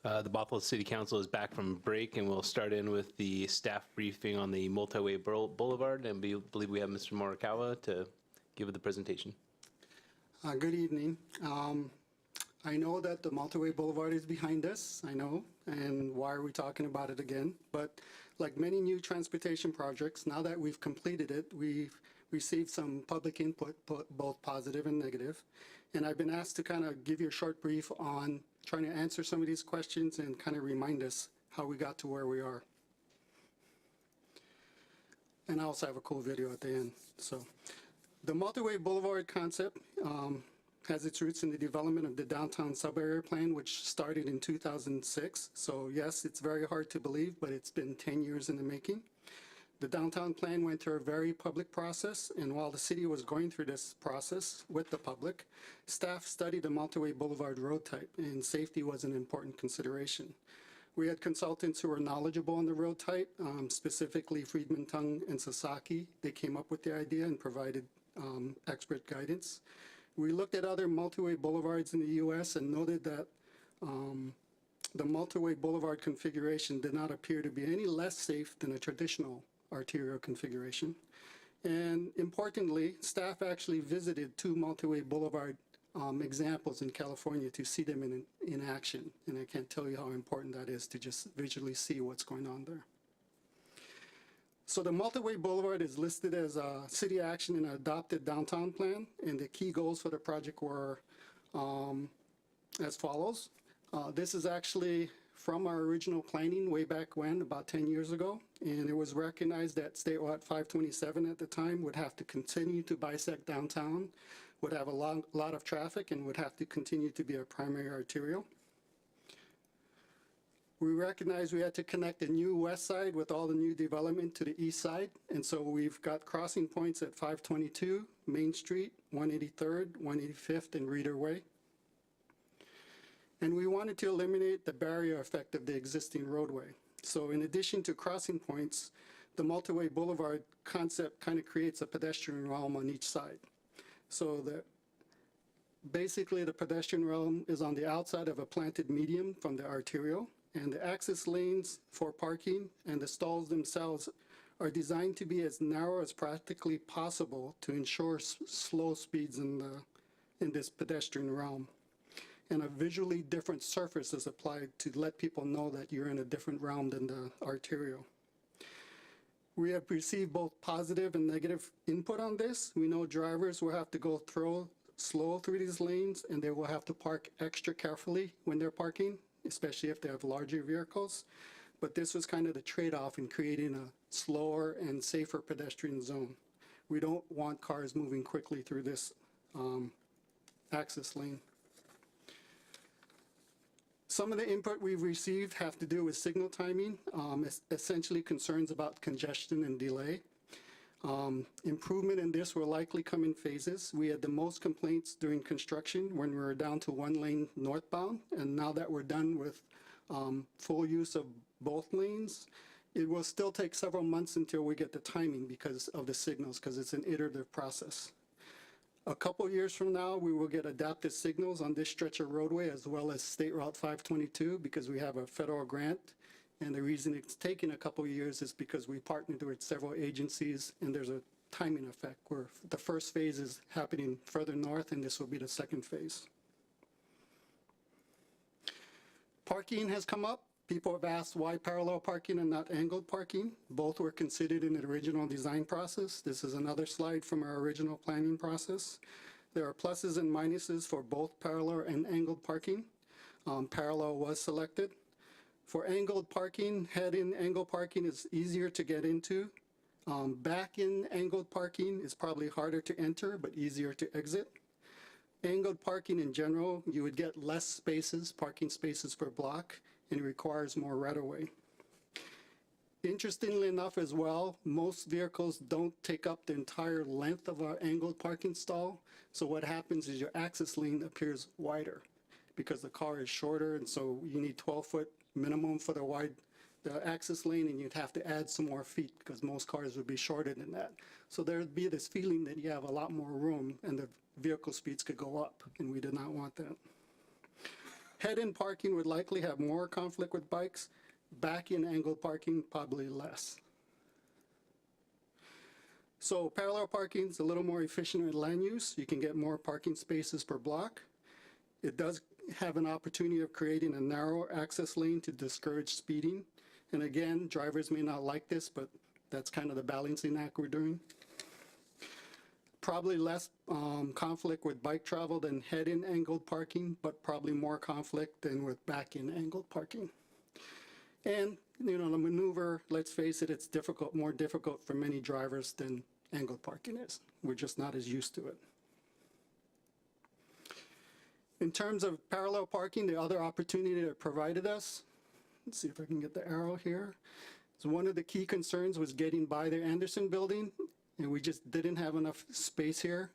The Bothell City Council is back from break, and we'll start in with the staff briefing on the Multiway Boulevard, and we believe we have Mr. Morikawa to give the presentation. Good evening. I know that the Multiway Boulevard is behind us, I know, and why are we talking about it again? But like many new transportation projects, now that we've completed it, we've received some public input, both positive and negative. And I've been asked to kind of give you a short brief on trying to answer some of these questions and kind of remind us how we got to where we are. And I also have a cool video at the end. So the Multiway Boulevard concept has its roots in the development of the downtown sub-area plan, which started in 2006. So yes, it's very hard to believe, but it's been 10 years in the making. The downtown plan went through a very public process, and while the city was going through this process with the public, staff studied the Multiway Boulevard road type, and safety was an important consideration. We had consultants who were knowledgeable on the road type, specifically Friedman, Tung, and Sasaki. They came up with the idea and provided expert guidance. We looked at other multi-way boulevards in the U.S. and noted that the multi-way boulevard configuration did not appear to be any less safe than a traditional arterial configuration. And importantly, staff actually visited 2 multi-way boulevard examples in California to see them in action. And I can't tell you how important that is to just visually see what's going on there. So the Multiway Boulevard is listed as a city action in an adopted downtown plan, and the key goals for the project were as follows. This is actually from our original planning way back when, about 10 years ago, and it was recognized that State Route 527 at the time would have to continue to bisect downtown, would have a lot of traffic, and would have to continue to be a primary arterial. We recognized we had to connect the new west side with all the new development to the east side, and so we've got crossing points at 522, Main Street, 183rd, 185th, and Reeder Way. And we wanted to eliminate the barrier effect of the existing roadway. So in addition to crossing points, the Multiway Boulevard concept kind of creates a pedestrian realm on each side. So basically the pedestrian realm is on the outside of a planted median from the arterial, and the access lanes for parking and the stalls themselves are designed to be as narrow as practically possible to ensure slow speeds in this pedestrian realm. And a visually different surface is applied to let people know that you're in a different realm than the arterial. We have received both positive and negative input on this. We know drivers will have to go slow through these lanes, and they will have to park extra carefully when they're parking, especially if they have larger vehicles. But this was kind of the trade-off in creating a slower and safer pedestrian zone. We don't want cars moving quickly through this access lane. Some of the input we've received have to do with signal timing, essentially concerns about congestion and delay. Improvement in this will likely come in phases. We had the most complaints during construction when we were down to 1 lane northbound, and now that we're done with full use of both lanes, it will still take several months until we get the timing because of the signals, because it's an iterative process. A couple years from now, we will get adaptive signals on this stretch of roadway as well as State Route 522 because we have a federal grant. And the reason it's taken a couple years is because we partnered with several agencies, and there's a timing effect where the first phase is happening further north and this will be the second phase. Parking has come up. People have asked why parallel parking and not angled parking. Both were considered in the original design process. This is another slide from our original planning process. There are pluses and minuses for both parallel and angled parking. Parallel was selected. For angled parking, head-in angled parking is easier to get into. Back-in angled parking is probably harder to enter but easier to exit. Angled parking in general, you would get less spaces, parking spaces per block, and it requires more right-of-way. Interestingly enough as well, most vehicles don't take up the entire length of our angled parking stall. So what happens is your access lane appears wider because the car is shorter, and so you need 12-foot minimum for the access lane, and you'd have to add some more feet because most cars would be shorter than that. So there'd be this feeling that you have a lot more room and the vehicle speeds could go up, and we did not want that. Head-in parking would likely have more conflict with bikes. Back-in angled parking, probably less. So parallel parking is a little more efficient with land use. You can get more parking spaces per block. It does have an opportunity of creating a narrow access lane to discourage speeding. And again, drivers may not like this, but that's kind of the balancing act we're doing. Probably less conflict with bike travel than head-in angled parking, but probably more conflict than with back-in angled parking. And, you know, the maneuver, let's face it, it's difficult, more difficult for many drivers than angled parking is. We're just not as used to it. In terms of parallel parking, the other opportunity that it provided us, let's see if I can get the arrow here. So one of the key concerns was getting by the Anderson building, and we just didn't have enough space here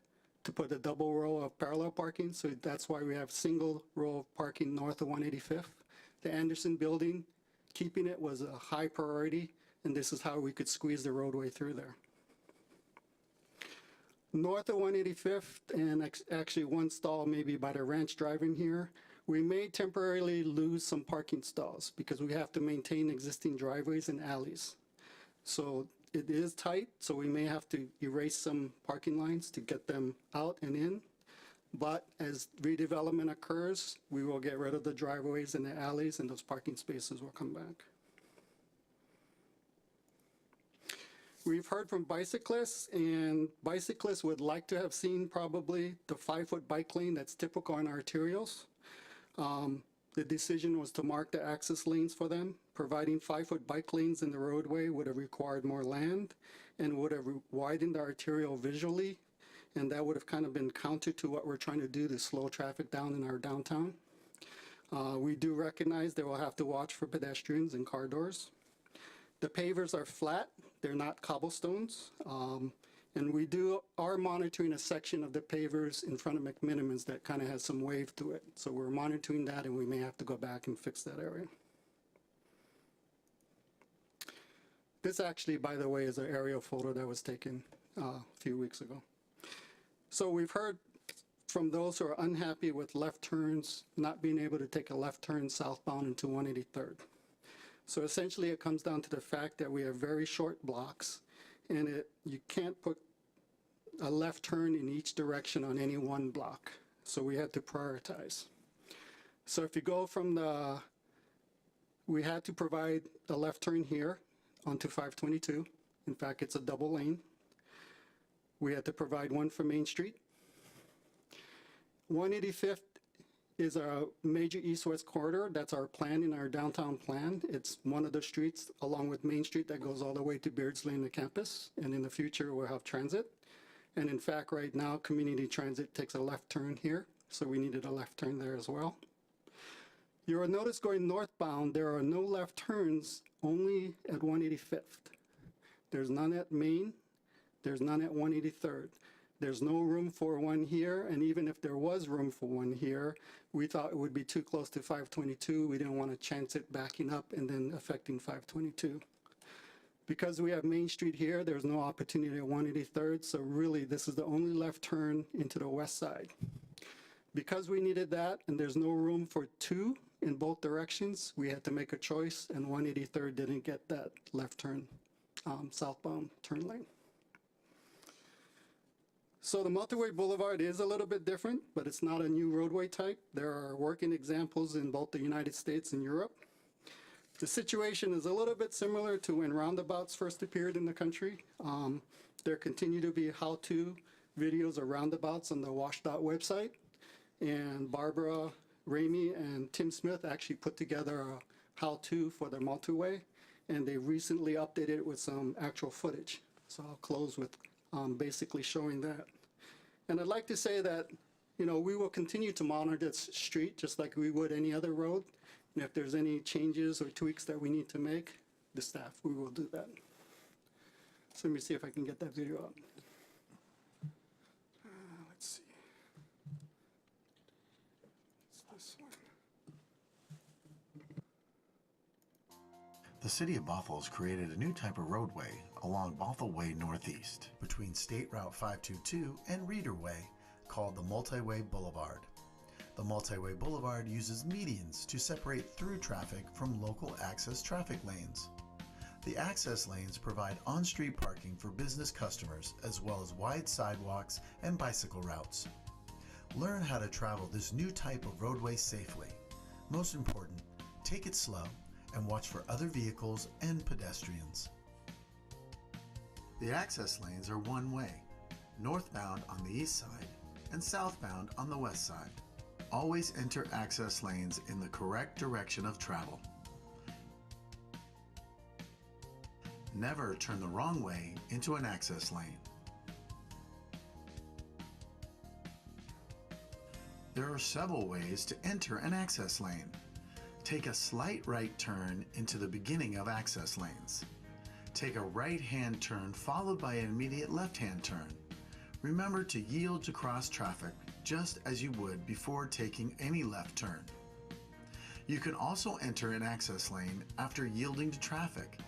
to put a double row of parallel parking, so that's why we have single row of parking north of 185th. The Anderson building, keeping it was a high priority, and this is how we could squeeze the roadway through there. North of 185th, and actually one stall maybe by the ranch driving here, we may temporarily lose some parking stalls because we have to maintain existing driveways and alleys. So it is tight, so we may have to erase some parking lines to get them out and in. But as redevelopment occurs, we will get rid of the driveways and the alleys, and those parking spaces will come back. We've heard from bicyclists, and bicyclists would like to have seen probably the 5-foot bike lane that's typical on arterials. The decision was to mark the access lanes for them. Providing 5-foot bike lanes in the roadway would have required more land and would have widened the arterial visually, and that would have kind of been counter to what we're trying to do to slow traffic down in our downtown. We do recognize they will have to watch for pedestrians and car doors. The pavers are flat, they're not cobblestones, and we are monitoring a section of the pavers in front of McMinimans that kind of has some wave to it. So we're monitoring that, and we may have to go back and fix that area. This actually, by the way, is an aerial photo that was taken a few weeks ago. So we've heard from those who are unhappy with left turns, not being able to take a left turn southbound into 183rd. So essentially it comes down to the fact that we have very short blocks, and you can't put a left turn in each direction on any one block. So we had to prioritize. So if you go from we had to provide a left turn here onto 522. In fact, it's a double lane. We had to provide one for Main Street. 185th is a major east-west corridor. That's our plan in our downtown plan. It's one of the streets along with Main Street that goes all the way to Beardsley and the campus. And in the future, we'll have transit. And in fact, right now, community transit takes a left turn here. So we needed a left turn there as well. You will notice going northbound, there are no left turns, only at 185th. There's none at Main. There's none at 183rd. There's no room for one here, and even if there was room for one here, we thought it would be too close to 522. We didn't want to chance it backing up and then affecting 522. Because we have Main Street here, there's no opportunity at 183rd, so really this is the only left turn into the west side. Because we needed that, and there's no room for two in both directions, we had to make a choice, and 183rd didn't get that left turn, southbound turn lane. So the Multiway Boulevard is a little bit different, but it's not a new roadway type. There are working examples in both the United States and Europe. The situation is a little bit similar to when roundabouts first appeared in the country. There continue to be how-to videos of roundabouts on the WashDOT website. And Barbara Ramey and Tim Smith actually put together a how-to for the Multiway, and they recently updated it with some actual footage. So I'll close with basically showing that. And I'd like to say that, you know, we will continue to monitor this street just like we would any other road. And if there's any changes or tweaks that we need to make, the staff, we will do that. So let me see if I can get that video up. Let's see. It's this one. The City of Bothell has created a new type of roadway along Bothell Way Northeast between State Route 522 and Reeder Way called the Multiway Boulevard. The Multiway Boulevard uses medians to separate through traffic from local access traffic lanes. The access lanes provide on-street parking for business customers as well as wide sidewalks and bicycle routes. Learn how to travel this new type of roadway safely. Most important, take it slow and watch for other vehicles and pedestrians. The access lanes are one way, northbound on the east side and southbound on the west side. Always enter access lanes in the correct direction of travel. Never turn the wrong way into an access lane. There are several ways to enter an access lane. Take a slight right turn into the beginning of access lanes. Take a right-hand turn followed by an immediate left-hand turn. Remember to yield to cross traffic just as you would before taking any left turn. You can also enter an access lane after yielding to traffic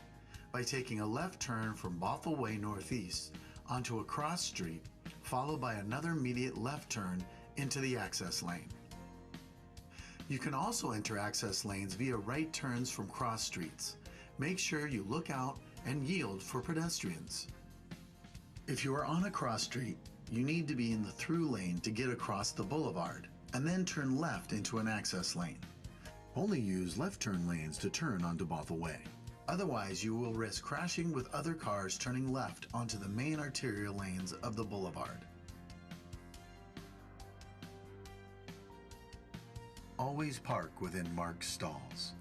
by taking a left turn from Bothell Way Northeast onto a cross street followed by another immediate left turn into the access lane. You can also enter access lanes via right turns from cross streets. Make sure you look out and yield for pedestrians. If you are on a cross street, you need to be in the through lane to get across the boulevard and then turn left into an access lane. Only use left turn lanes to turn onto Bothell Way. Otherwise, you will risk crashing with other cars turning left onto the main arterial lanes of the boulevard. Always park within marked stalls.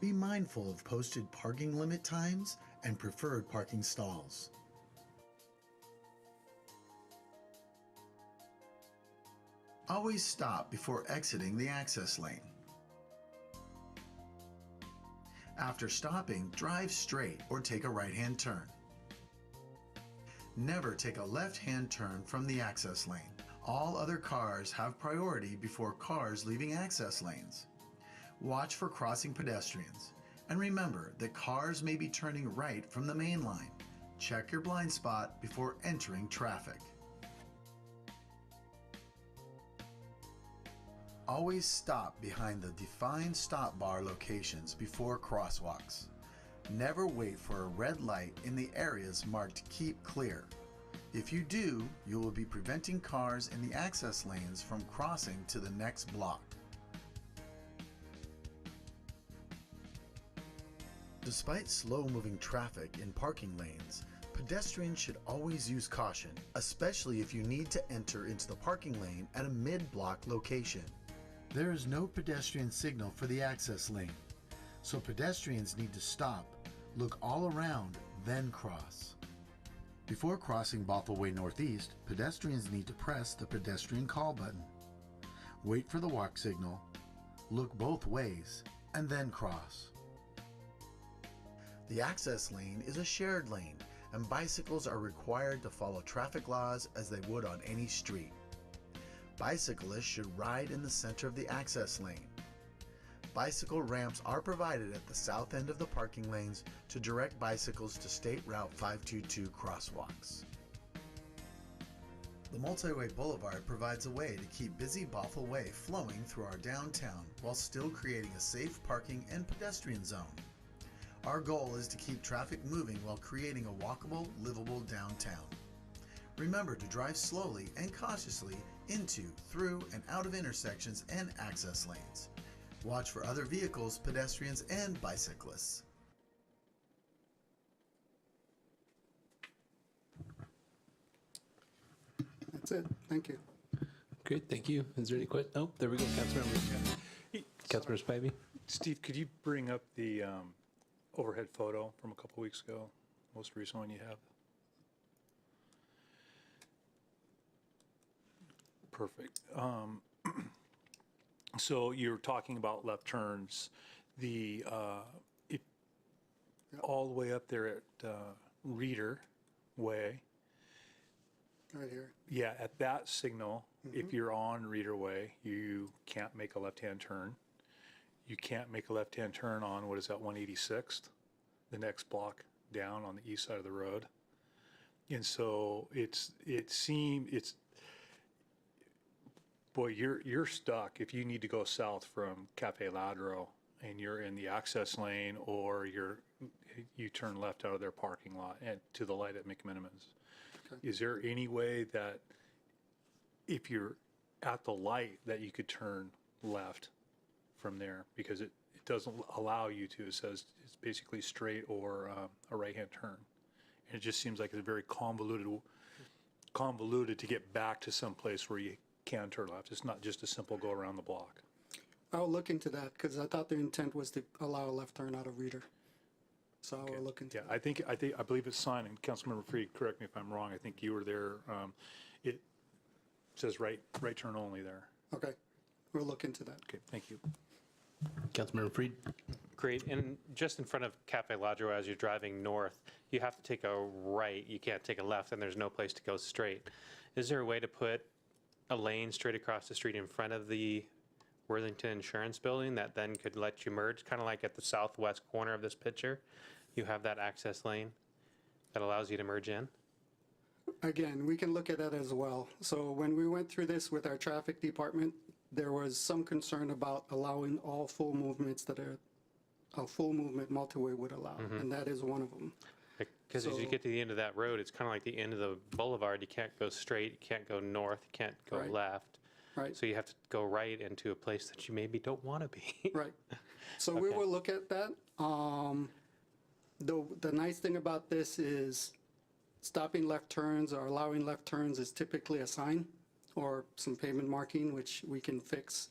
Be mindful of posted parking limit times and preferred parking stalls. Always stop before exiting the access lane. After stopping, drive straight or take a right-hand turn. Never take a left-hand turn from the access lane. All other cars have priority before cars leaving access lanes. Watch for crossing pedestrians. And remember that cars may be turning right from the main line. Check your blind spot before entering traffic. Always stop behind the defined stop bar locations before crosswalks. Never wait for a red light in the areas marked "Keep Clear." If you do, you will be preventing cars in the access lanes from crossing to the next block. Despite slow-moving traffic in parking lanes, pedestrians should always use caution, especially if you need to enter into the parking lane at a mid-block location. There is no pedestrian signal for the access lane, so pedestrians need to stop, look all around, then cross. Before crossing Bothell Way Northeast, pedestrians need to press the pedestrian call button. Wait for the walk signal, look both ways, and then cross. The access lane is a shared lane, and bicycles are required to follow traffic laws as they would on any street. Bicyclists should ride in the center of the access lane. Bicycle ramps are provided at the south end of the parking lanes to direct bicycles to State Route 522 crosswalks. The Multiway Boulevard provides a way to keep busy Bothell Way flowing through our downtown while still creating a safe parking and pedestrian zone. Our goal is to keep traffic moving while creating a walkable, livable downtown. Remember to drive slowly and cautiously into, through, and out of intersections and access lanes. Watch for other vehicles, pedestrians, and bicyclists. That's it. Thank you. Great, thank you. Is there any questions? Oh, there we go, Councilmember Spivey. Steve, could you bring up the overhead photo from a couple weeks ago, most recent one you have? Perfect. So you're talking about left turns, all the way up there at Reader Way. Right here. Yeah, at that signal, if you're on Reader Way, you can't make a left-hand turn. You can't make a left-hand turn on, what is that, 186th, the next block down on the east side of the road. And so boy, you're stuck if you need to go south from Cafe Ladro and you're in the access lane, or you turn left out of their parking lot and to the light at McMiniman's. Okay. Is there any way that if you're at the light that you could turn left from there? Because it doesn't allow you to. It says it's basically straight or a right-hand turn. And it just seems like it's very convoluted to get back to some place where you can turn left. It's not just a simple go around the block. I'll look into that because I thought the intent was to allow a left turn out of Reader. So I will look into Yeah, that. I believe it's signed, and Councilmember Freed, correct me if I'm wrong, I think you were there. It says right turn only there. Okay, we'll look into that. Okay, thank you. Councilmember Freed. Great, and just in front of Cafe Ladro, as you're driving north, you have to take a right, you can't take a left, and there's no place to go straight. Is there a way to put a lane straight across the street in front of the Worthington Insurance Building that then could let you merge, kind of like at the southwest corner of this picture? You have that access lane that allows you to merge in? Again, we can look at that as well. So when we went through this with our traffic department, there was some concern about allowing all full movements that a full movement multi-way would allow, and that is one of them. Because as you So- get to the end of that road, it's kind of like the end of the boulevard. You can't go straight, you can't go north, you can't go Right. left. Right. So you have to go right into a place that you maybe don't want to be. Right. So we Okay. will look at that. The nice thing about this is stopping left turns or allowing left turns is typically a sign or some pavement marking, which we can fix.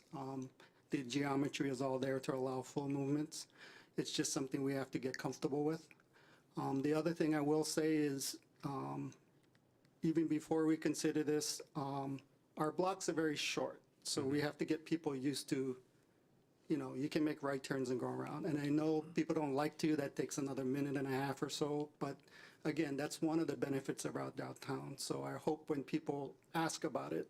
The geometry is all there to allow full movements. It's just something we have to get comfortable with. The other thing I will say is, even before we consider this, our blocks are very short. So we have to get people used to, you can make right turns and go around. And I know people don't like to, that takes another minute and a half or so. But again, that's one of the benefits of our downtown. So I hope when people ask about it,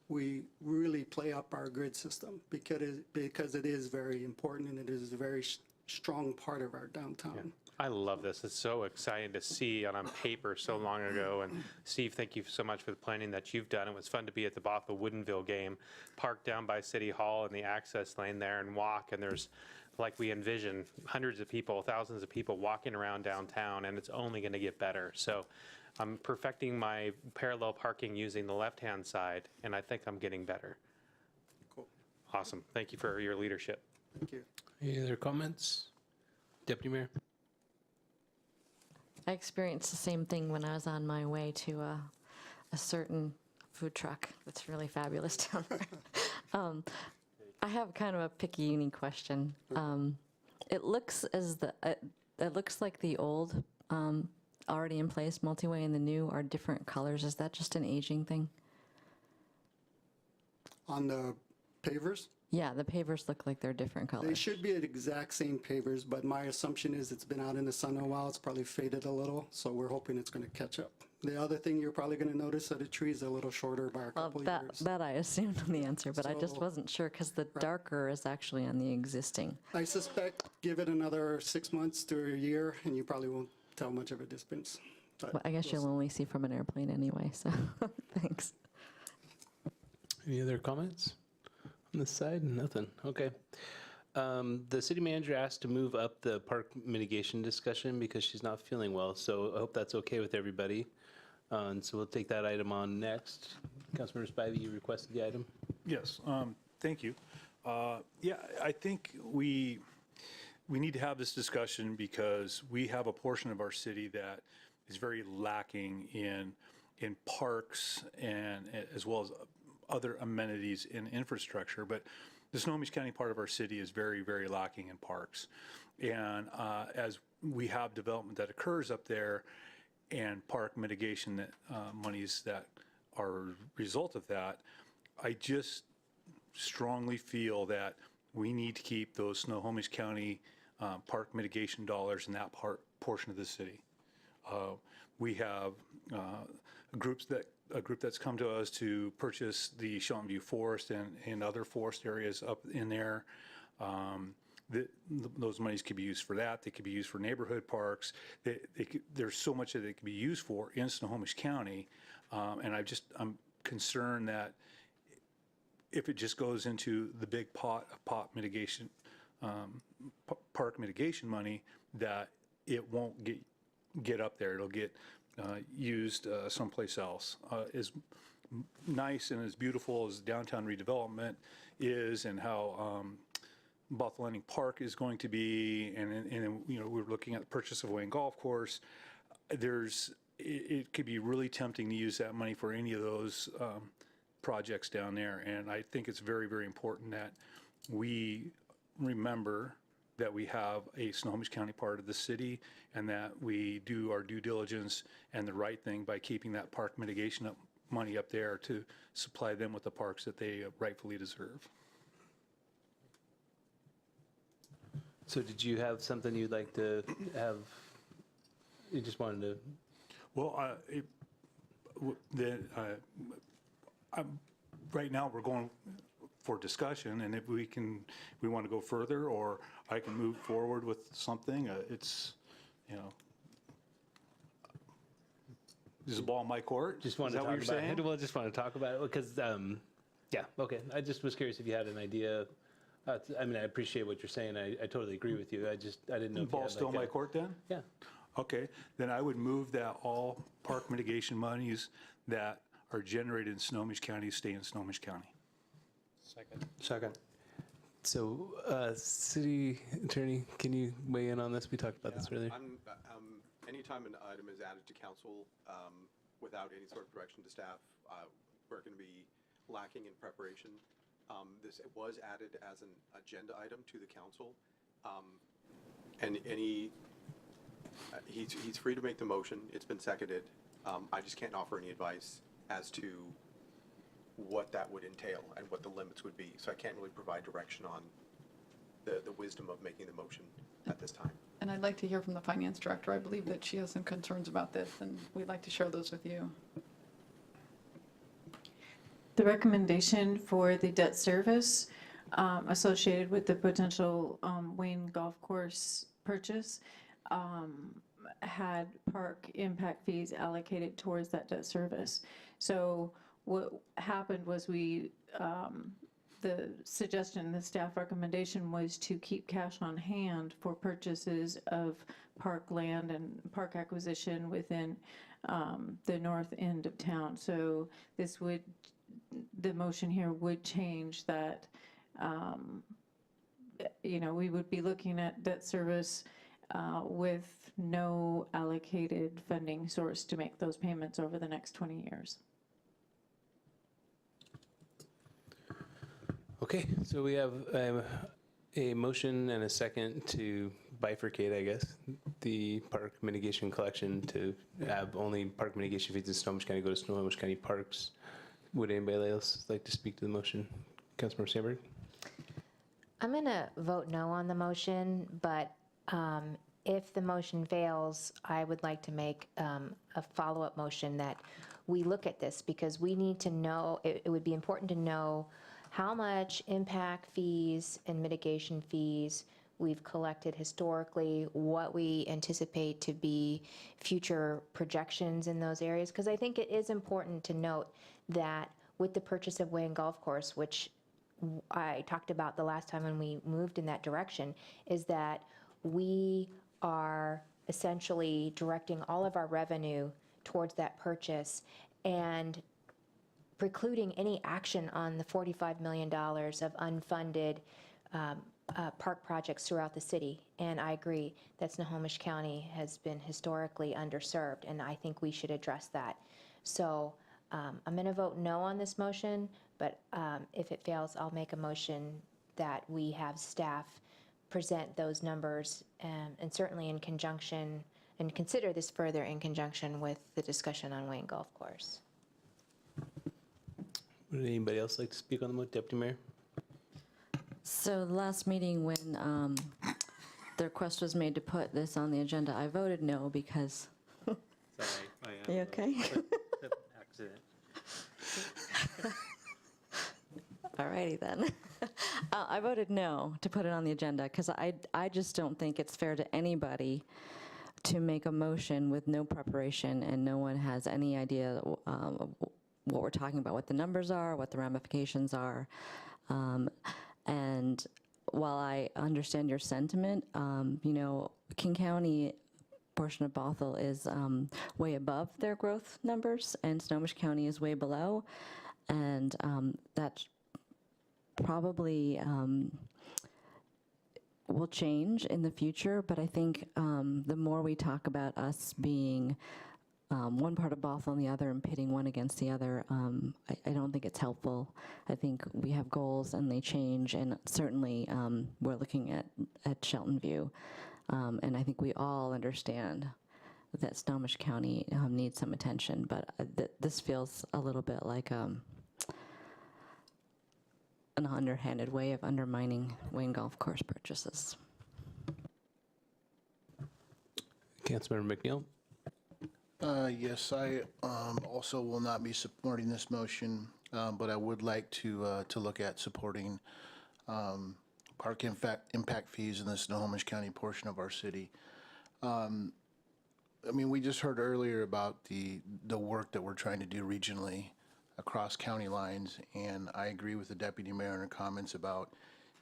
we really play up our grid system because it is very important and it is a very strong part of our downtown. I love this. It's so exciting to see on paper so long ago. And Steve, thank you so much for the planning that you've done. It was fun to be at the Bothell Woodinville game, park down by City Hall in the access lane there and walk. And there's, like we envision, hundreds of people, thousands of people walking around downtown, and it's only going to get better. So I'm perfecting my parallel parking using the left-hand side, and I think I'm getting better. Cool. Awesome. Thank you for your leadership. Thank you. Any other comments? Deputy Mayor? I experienced the same thing when I was on my way to a certain food truck that's really fabulous down there. I have kind of a picky question. It looks like the old already in place multi-way and the new are different colors. Is that just an aging thing? On the pavers, Yeah, the pavers look like they're different colors. they should be the exact same pavers, but my assumption is it's been out in the sun a while. It's probably faded a little, so we're hoping it's going to catch up. The other thing you're probably going to notice are the trees are a little shorter by a Well, couple that years. I assumed the answer, but I just So- wasn't sure because the darker is actually on the existing. I suspect give it another 6 months to a year, and you probably won't tell much of a difference. But Well, I guess you'll only see from an airplane anyway, so thanks. Any other comments on this side? Nothing. Okay. The city manager asked to move up the park mitigation discussion because she's not feeling well. So I hope that's okay with everybody. And so we'll take that item on next. Councilmember Spivey, you requested the item. Yes, thank you. Yeah, I think we need to have this discussion because we have a portion of our city that is very lacking in parks and as well as other amenities in infrastructure. But the Snohomish County part of our city is very, very lacking in parks. And as we have development that occurs up there and park mitigation that monies that are a result of that, I just strongly feel that we need to keep those Snohomish County park mitigation dollars in that portion of the city. We have a group that's come to us to purchase the Shelton View Forest and other forest areas up in there. those monies could be used for that. They could be used for neighborhood parks. There's so much that they could be used for in Snohomish County. And I'm concerned that if it just goes into the big pot of mitigation, park mitigation money, that it won't get up there. It'll get used someplace else. As nice and as beautiful as downtown redevelopment is, and how Bothell Landing Park is going to be, and you know, we're looking at the purchase of Wayne Golf Course. It could be really tempting to use that money for any of those projects down there, and I think it's very, very important that we remember that we have a Snohomish County part of the city, and that we do our due diligence and the right thing by keeping that park mitigation money up there to supply them with the parks that they rightfully deserve. So did you have something you'd like to have? You just wanted to. Well, right now we're going for discussion, and if we want to go further, or I can move forward with something. It's, you know, is the ball in my court? Just want to talk about it. Well, just want to talk about it because, yeah, okay. I just was curious if you had an idea. I mean, I appreciate what you're saying. I totally agree with you. I didn't know. The ball's still in my court then? Yeah. Okay, then I would move that all park mitigation monies that are generated in Snohomish County stay in Snohomish County. Second. So, City Attorney, can you weigh in on this? We talked about this earlier. Anytime an item is added to council without any sort of direction to staff, we're going to be lacking in preparation. This was added as an agenda item to the council, and he's free to make the motion. It's been seconded. I just can't offer any advice as to what that would entail and what the limits would be. So I can't really provide direction on the wisdom of making the motion at this time. And I'd like to hear from the finance director. I believe that she has some concerns about this, and we'd like to share those with you. The recommendation for the debt service associated with the potential Wayne Golf Course purchase had park impact fees allocated towards that debt service. So what happened was the suggestion, the staff recommendation was to keep cash on hand for purchases of park land and park acquisition within the north end of town. So this would, the motion here would change that, you know, we would be looking at debt service with no allocated funding source to make those payments over the next 20 years. Okay, so we have a motion and a second to bifurcate, I guess, the park mitigation collection to have only park mitigation fees in Snohomish County go to Snohomish County Parks. Would anybody else like to speak to the motion? Councilmember Sandberg? I'm going to vote no on the motion, but if the motion fails, I would like to make a follow-up motion that we look at this, because we need to know, it would be important to know how much impact fees and mitigation fees we've collected historically, what we anticipate to be future projections in those areas, because I think it is important to note that with the purchase of Wayne Golf Course, which I talked about the last time when we moved in that direction, is that we are essentially directing all of our revenue towards that purchase and precluding any action on the $45 million of unfunded park projects throughout the city. And I agree that Snohomish County has been historically underserved, and I think we should address that. So I'm going to vote no on this motion, but if it fails, I'll make a motion that we have staff present those numbers, and certainly in conjunction, and consider this further in conjunction with the discussion on Wayne Golf Course. Would anybody else like to speak on the motion? Deputy Mayor? So the last meeting when the request was made to put this on the agenda, I voted no because. Sorry. Are you okay? Accident. All righty then. I voted no to put it on the agenda because I just don't think it's fair to anybody to make a motion with no preparation and no one has any idea what we're talking about, what the numbers are, what the ramifications are. And while I understand your sentiment, you know, King County portion of Bothell is way above their growth numbers and Snohomish County is way below. And that's probably will change in the future, but I think the more we talk about us being one part of Bothell and the other and pitting one against the other, I don't think it's helpful. I think we have goals and they change, and certainly we're looking at Shelton View, and I think we all understand that Snohomish County needs some attention, but this feels a little bit like an underhanded way of undermining Wayne Golf Course purchases. Councilmember McNeil? Yes, I also will not be supporting this motion, but I would like to look at supporting park impact fees in the Snohomish County portion of our city. I mean, we just heard earlier about the work that we're trying to do regionally across county lines, and I agree with the deputy mayor in her comments about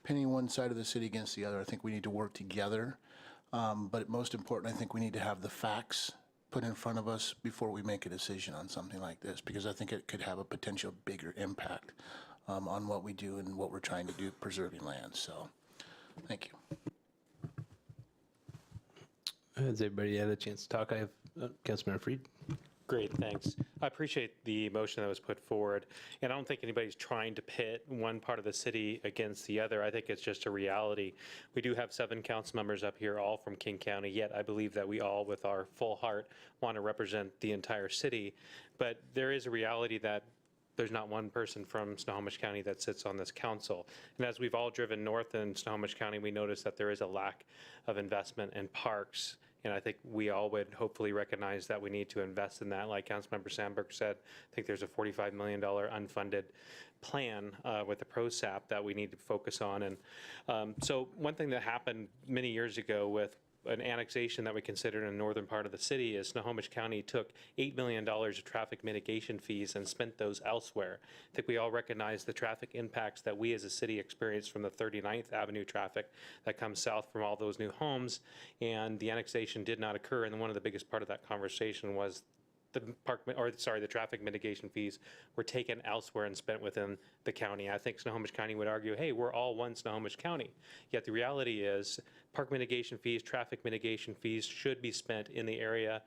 pinning one side of the city against the other. I think we need to work together, but most important, I think we need to have the facts put in front of us before we make a decision on something like this, because I think it could have a potential bigger impact on what we do and what we're trying to do preserving land. So, thank you. Has everybody had a chance to talk? I have Councilmember Freed. Great, thanks. I appreciate the motion that was put forward, and I don't think anybody's trying to pit one part of the city against the other. I think it's just a reality. We do have 7 council members up here, all from King County, yet I believe that we all, with our full heart, want to represent the entire city. But there is a reality that there's not one person from Snohomish County that sits on this council. And as we've all driven north in Snohomish County, we notice that there is a lack of investment in parks. And I think we all would hopefully recognize that we need to invest in that. Like Councilmember Sandberg said, I think there's a $45 million unfunded plan with the PROSAP that we need to focus on. And so one thing that happened many years ago with an annexation that we considered in the northern part of the city is Snohomish County took $8 million of traffic mitigation fees and spent those elsewhere. I think we all recognize the traffic impacts that we as a city experience from the 39th Avenue traffic that comes south from all those new homes, and the annexation did not occur, and one of the biggest part of that conversation was the traffic mitigation fees were taken elsewhere and spent within the county. I think Snohomish County would argue, hey, we're all one Snohomish County. Yet the reality is park mitigation fees, traffic mitigation fees should be spent in the area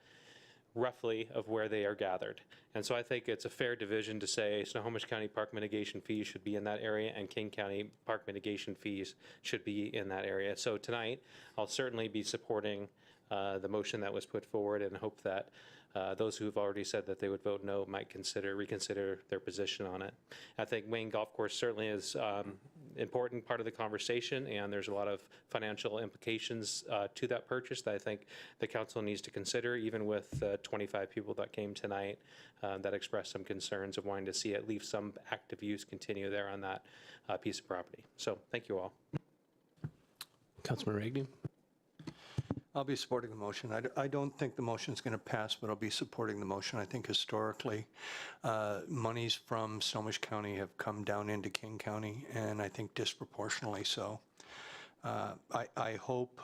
roughly of where they are gathered. And so I think it's a fair division to say Snohomish County park mitigation fees should be in that area and King County park mitigation fees should be in that area. So tonight, I'll certainly be supporting the motion that was put forward and hope that those who've already said that they would vote no might reconsider their position on it. I think Wayne Golf Course certainly is important part of the conversation, and there's a lot of financial implications to that purchase that I think the council needs to consider, even with 25 people that came tonight that expressed some concerns of wanting to see at least some active use continue there on that piece of property. So thank you all. Councilmember Agnew? I'll be supporting the motion. I don't think the motion is going to pass, but I'll be supporting the motion. I think historically, monies from Snohomish County have come down into King County, and I think disproportionately so. I hope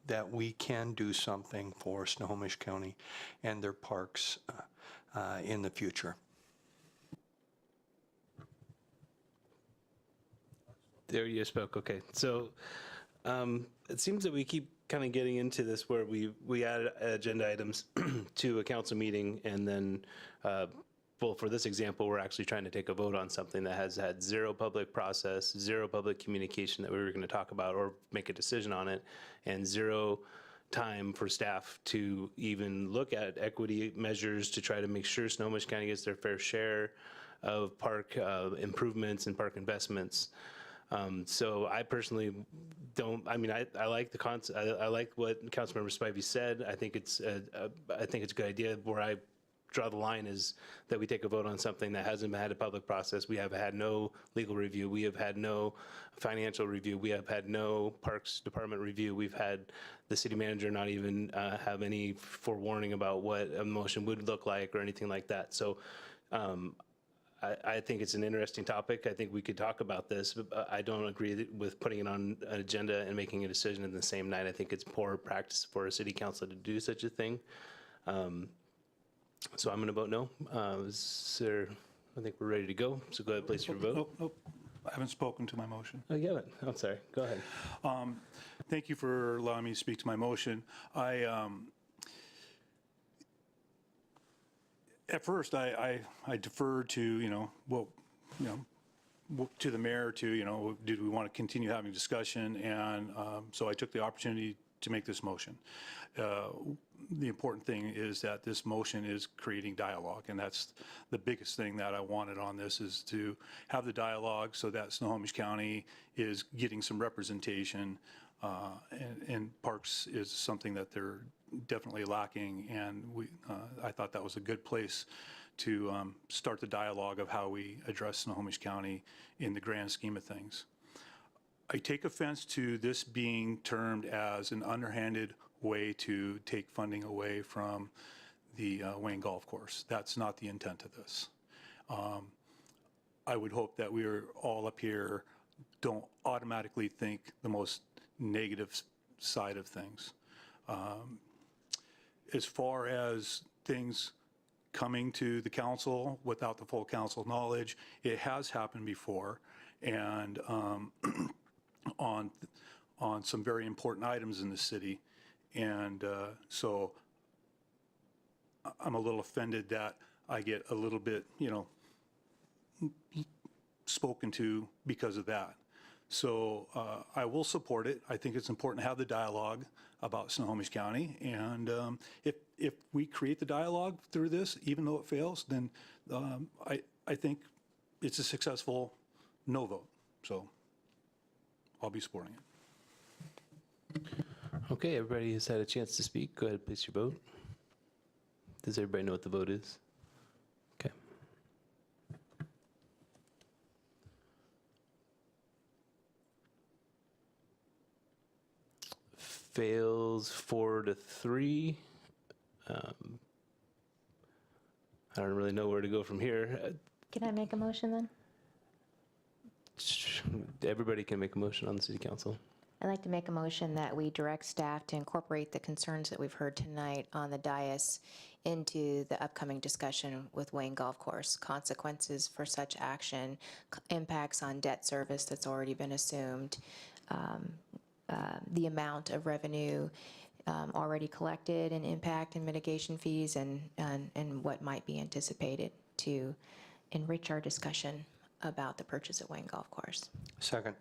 that we can do something for Snohomish County and their parks in the future. There you spoke. Okay. So it seems that we keep kind of getting into this where we add agenda items to a council meeting, and then, well, for this example, we're actually trying to take a vote on something that has had zero public process, zero public communication that we were going to talk about or make a decision on it, and zero time for staff to even look at equity measures to try to make sure Snohomish County gets their fair share of park improvements and park investments. So I personally don't. I mean, I like the concept. I like what Councilmember Spivey said. I think it's a good idea. Where I draw the line is that we take a vote on something that hasn't had a public process. We have had no legal review. We have had no financial review. We have had no Parks Department review. We've had the city manager not even have any forewarning about what a motion would look like or anything like that. So I think it's an interesting topic. I think we could talk about this, but I don't agree with putting it on an agenda and making a decision in the same night. I think it's poor practice for a city council to do such a thing. So I'm going to vote no. I think we're ready to go. So go ahead, place your vote. Oh, I haven't spoken to my motion. Oh, you haven't? I'm sorry. Go ahead. Thank you for allowing me to speak to my motion. At first, I deferred to, to the mayor to, did we want to continue having discussion? And so I took the opportunity to make this motion. The important thing is that this motion is creating dialogue, and that's the biggest thing that I wanted on this, is to have the dialogue so that Snohomish County is getting some representation, and parks is something that they're definitely lacking, and I thought that was a good place to start the dialogue of how we address Snohomish County in the grand scheme of things. I take offense to this being termed as an underhanded way to take funding away from the Wayne Golf Course. That's not the intent of this. I would hope that we are all up here don't automatically think the most negative side of things. As far as things coming to the council without the full council knowledge, it has happened before, and on some very important items in the city. And so I'm a little offended that I get a little bit, spoken to because of that. So I will support it. I think it's important to have the dialogue about Snohomish County. And if we create the dialogue through this, even though it fails, then I think it's a successful no vote. So I'll be supporting it. Okay, everybody has had a chance to speak. Go ahead, place your vote. Does everybody know what the vote is? Okay. Fails 4-3. I don't really know where to go from here. Can I make a motion then? Everybody can make a motion on the city council. I'd like to make a motion that we direct staff to incorporate the concerns that we've heard tonight on the dais into the upcoming discussion with Wayne Golf Course. Consequences for such action, impacts on debt service that's already been assumed, the amount of revenue already collected, and impact and mitigation fees, and what might be anticipated to enrich our discussion about the purchase at Wayne Golf Course. Second.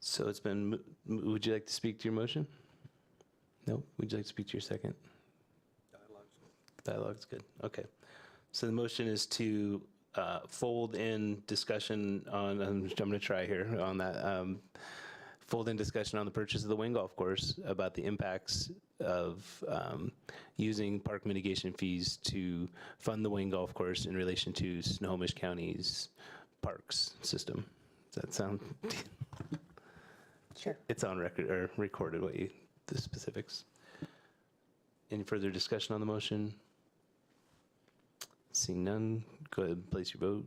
So it's been, would you like to speak to your motion? No? Would you like to speak to your second? Dialogue's good. Okay. So the motion is to fold in discussion on, I'm going to try here on that, fold in discussion on the purchase of the Wayne Golf Course about the impacts of using park mitigation fees to fund the Wayne Golf Course in relation to Snohomish County's parks system. Does that sound? Sure. It's on record, or recorded, the specifics. Any further discussion on the motion? Seeing none, go ahead and place your vote.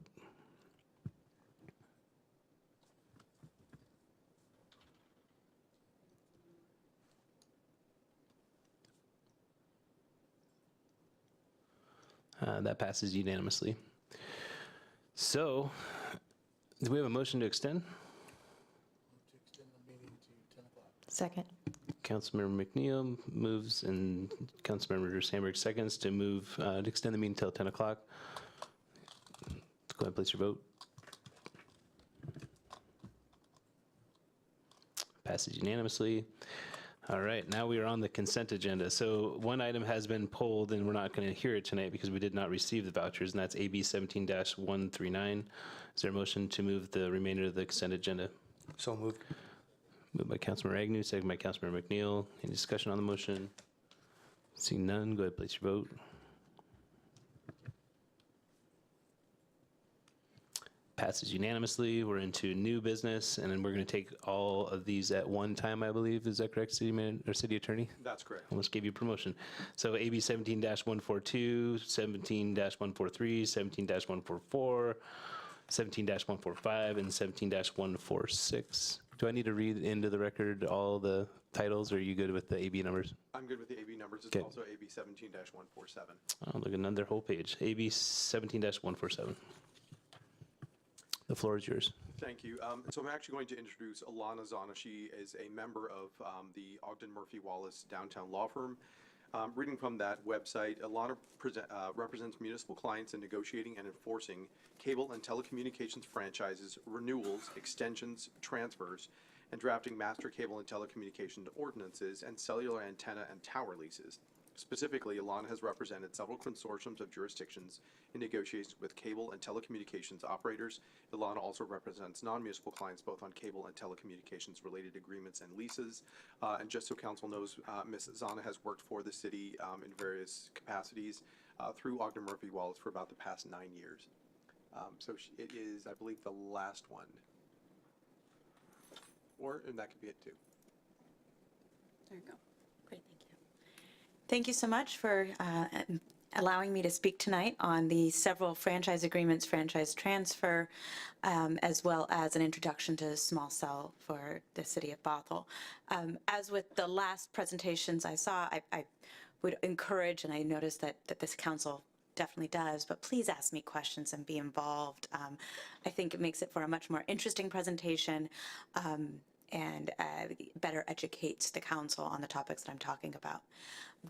That passes unanimously. So, do we have a motion to extend? Second. Councilmember McNeil moves and Councilmember Sandberg seconds to move to extend the meeting until 10 o'clock. Go ahead, place your vote. Passes unanimously. All right, now we are on the consent agenda. So one item has been pulled, and we're not going to hear it tonight because we did not receive the vouchers, and that's AB 17-139. Is there a motion to move the remainder of the consent agenda? So moved. Moved by Councilmember Agnew, second by Councilmember McNeil. Any discussion on the motion? Seeing none, go ahead, place your vote. Passes unanimously. We're into new business, and then we're going to take all of these at one time, I believe. Is that correct, City Attorney? That's correct. Almost gave you promotion. So AB 17-142, 17-143, 17-144, 17-145, and 17-146. Do I need to read into the record all the titles, or are you good with the AB numbers? I'm good with the AB numbers. It's Okay. also AB 17-147. Oh, look, another whole page. AB 17-147. The floor is yours. Thank you. So I'm actually going to introduce Alana Zana. She is a member of the Ogden Murphy Wallace Downtown Law Firm. Reading from that website, Alana represents municipal clients in negotiating and enforcing cable and telecommunications franchises, renewals, extensions, transfers, and drafting master cable and telecommunication ordinances and cellular antenna and tower leases. Specifically, Alana has represented several consortiums of jurisdictions in negotiations with cable and telecommunications operators. Alana also represents non-municipal clients both on cable and telecommunications related agreements and leases. And just so council knows, Ms. Zana has worked for the city in various capacities through Ogden Murphy Wallace for about the past 9 years. It is, I believe, the last one. And that could be it too. There you go. Great, thank you. Thank you so much for allowing me to speak tonight on the several franchise agreements, franchise transfer, as well as an introduction to small cell for the city of Bothell. As with the last presentations I saw, I would encourage, and I noticed that this council definitely does, but please ask me questions and be involved. I think it makes it for a much more interesting presentation and better educates the council on the topics that I'm talking about.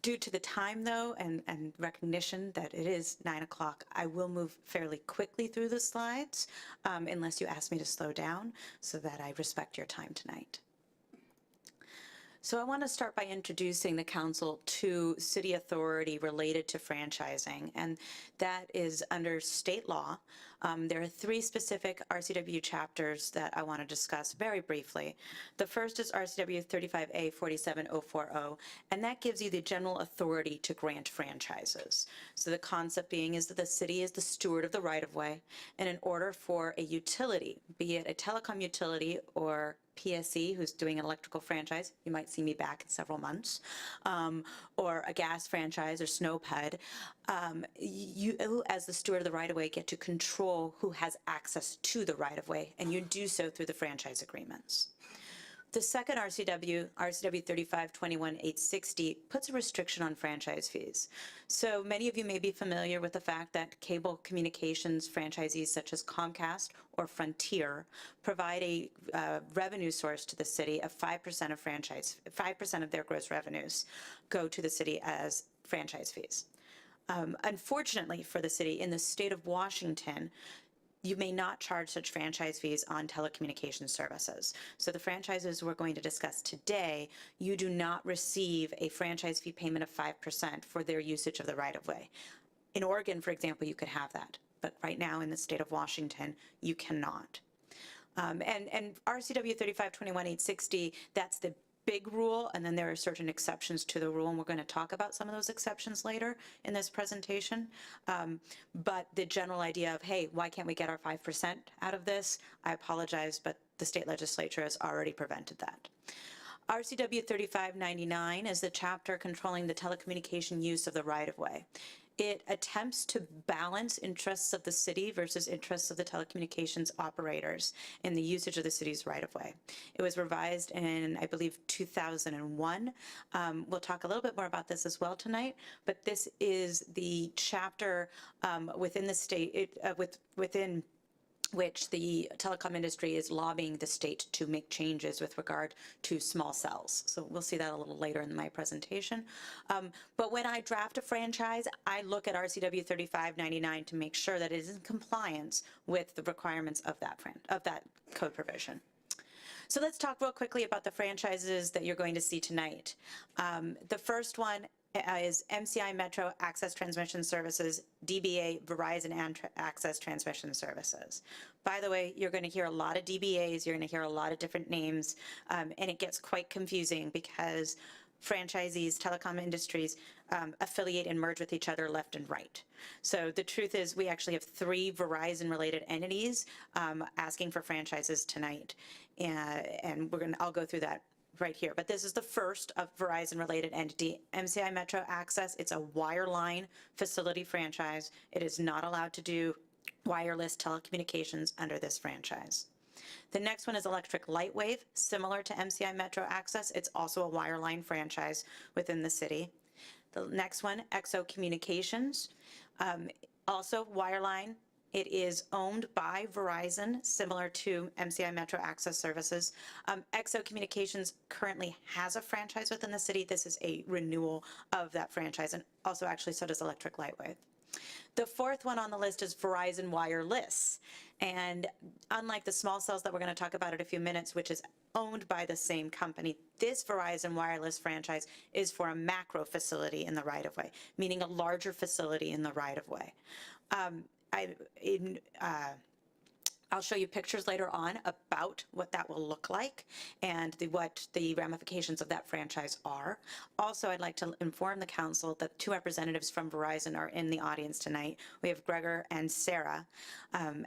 Due to the time, though, and recognition that it is 9 o'clock, I will move fairly quickly through the slides unless you ask me to slow down so that I respect your time tonight. So I want to start by introducing the council to city authority related to franchising, and that is under state law. There are 3 specific RCW chapters that I want to discuss very briefly. The first is RCW 35A 47040, and that gives you the general authority to grant franchises. So the concept being is that the city is the steward of the right-of-way, and in order for a utility, be it a telecom utility or PSE, who's doing an electrical franchise, you might see me back in several months, or a gas franchise or SNOPED, you, as the steward of the right-of-way, get to control who has access to the right-of-way, and you do so through the franchise agreements. The second RCW, RCW 3521-860, puts a restriction on franchise fees. So many of you may be familiar with the fact that cable communications franchisees such as Comcast or Frontier provide a revenue source to the city of 5% of 5% of their gross revenues go to the city as franchise fees. Unfortunately for the city, in the state of Washington, you may not charge such franchise fees on telecommunications services. So the franchises we're going to discuss today, you do not receive a franchise fee payment of 5% for their usage of the right-of-way. In Oregon, for example, you could have that, but right now in the state of Washington, you cannot. And RCW 3521-860, that's the big rule, and then there are certain exceptions to the rule, and we're going to talk about some of those exceptions later in this presentation. But the general idea of, hey, why can't we get our 5% out of this? I apologize, but the state legislature has already prevented that. RCW 3599 is the chapter controlling the telecommunication use of the right-of-way. It attempts to balance interests of the city versus interests of the telecommunications operators in the usage of the city's right-of-way. It was revised in, I believe, 2001. We'll talk a little bit more about this as well tonight, but this is the chapter within the state, within which the telecom industry is lobbying the state to make changes with regard to small cells. So we'll see that a little later in my presentation. But when I draft a franchise, I look at RCW 3599 to make sure that it is in compliance with the requirements of that code provision. So let's talk real quickly about the franchises that you're going to see tonight. The first one is MCIMETRO Access Transmission Services, DBA VERIZON Access Transmission Services. By the way, you're going to hear a lot of DBAs, you're going to hear a lot of different names, and it gets quite confusing because franchisees, telecom industries, affiliate and merge with each other left and right. So the truth is, we actually have 3 Verizon-related entities asking for franchises tonight, and I'll go through that right here. But this is the first of Verizon-related entity, MCIMETRO Access. It's a wireline facility franchise. It is not allowed to do wireless telecommunications under this franchise. The next one is Electric Lightwave, similar to MCIMETRO Access. It's also a wireline franchise within the city. The next one, EXO Communications, also wireline. It is owned by Verizon, similar to MCIMETRO Access Services. EXO Communications currently has a franchise within the city. This is a renewal of that franchise, and also actually so does Electric Lightwave. The fourth one on the list is Verizon Wireless. And unlike the small cells that we're going to talk about in a few minutes, which is owned by the same company, this Verizon Wireless franchise is for a macro facility in the right-of-way, meaning a larger facility in the right-of-way. I'll show you pictures later on about what that will look like and what the ramifications of that franchise are. Also, I'd like to inform the council that 2 representatives from Verizon are in the audience tonight. We have Gregor and Sarah,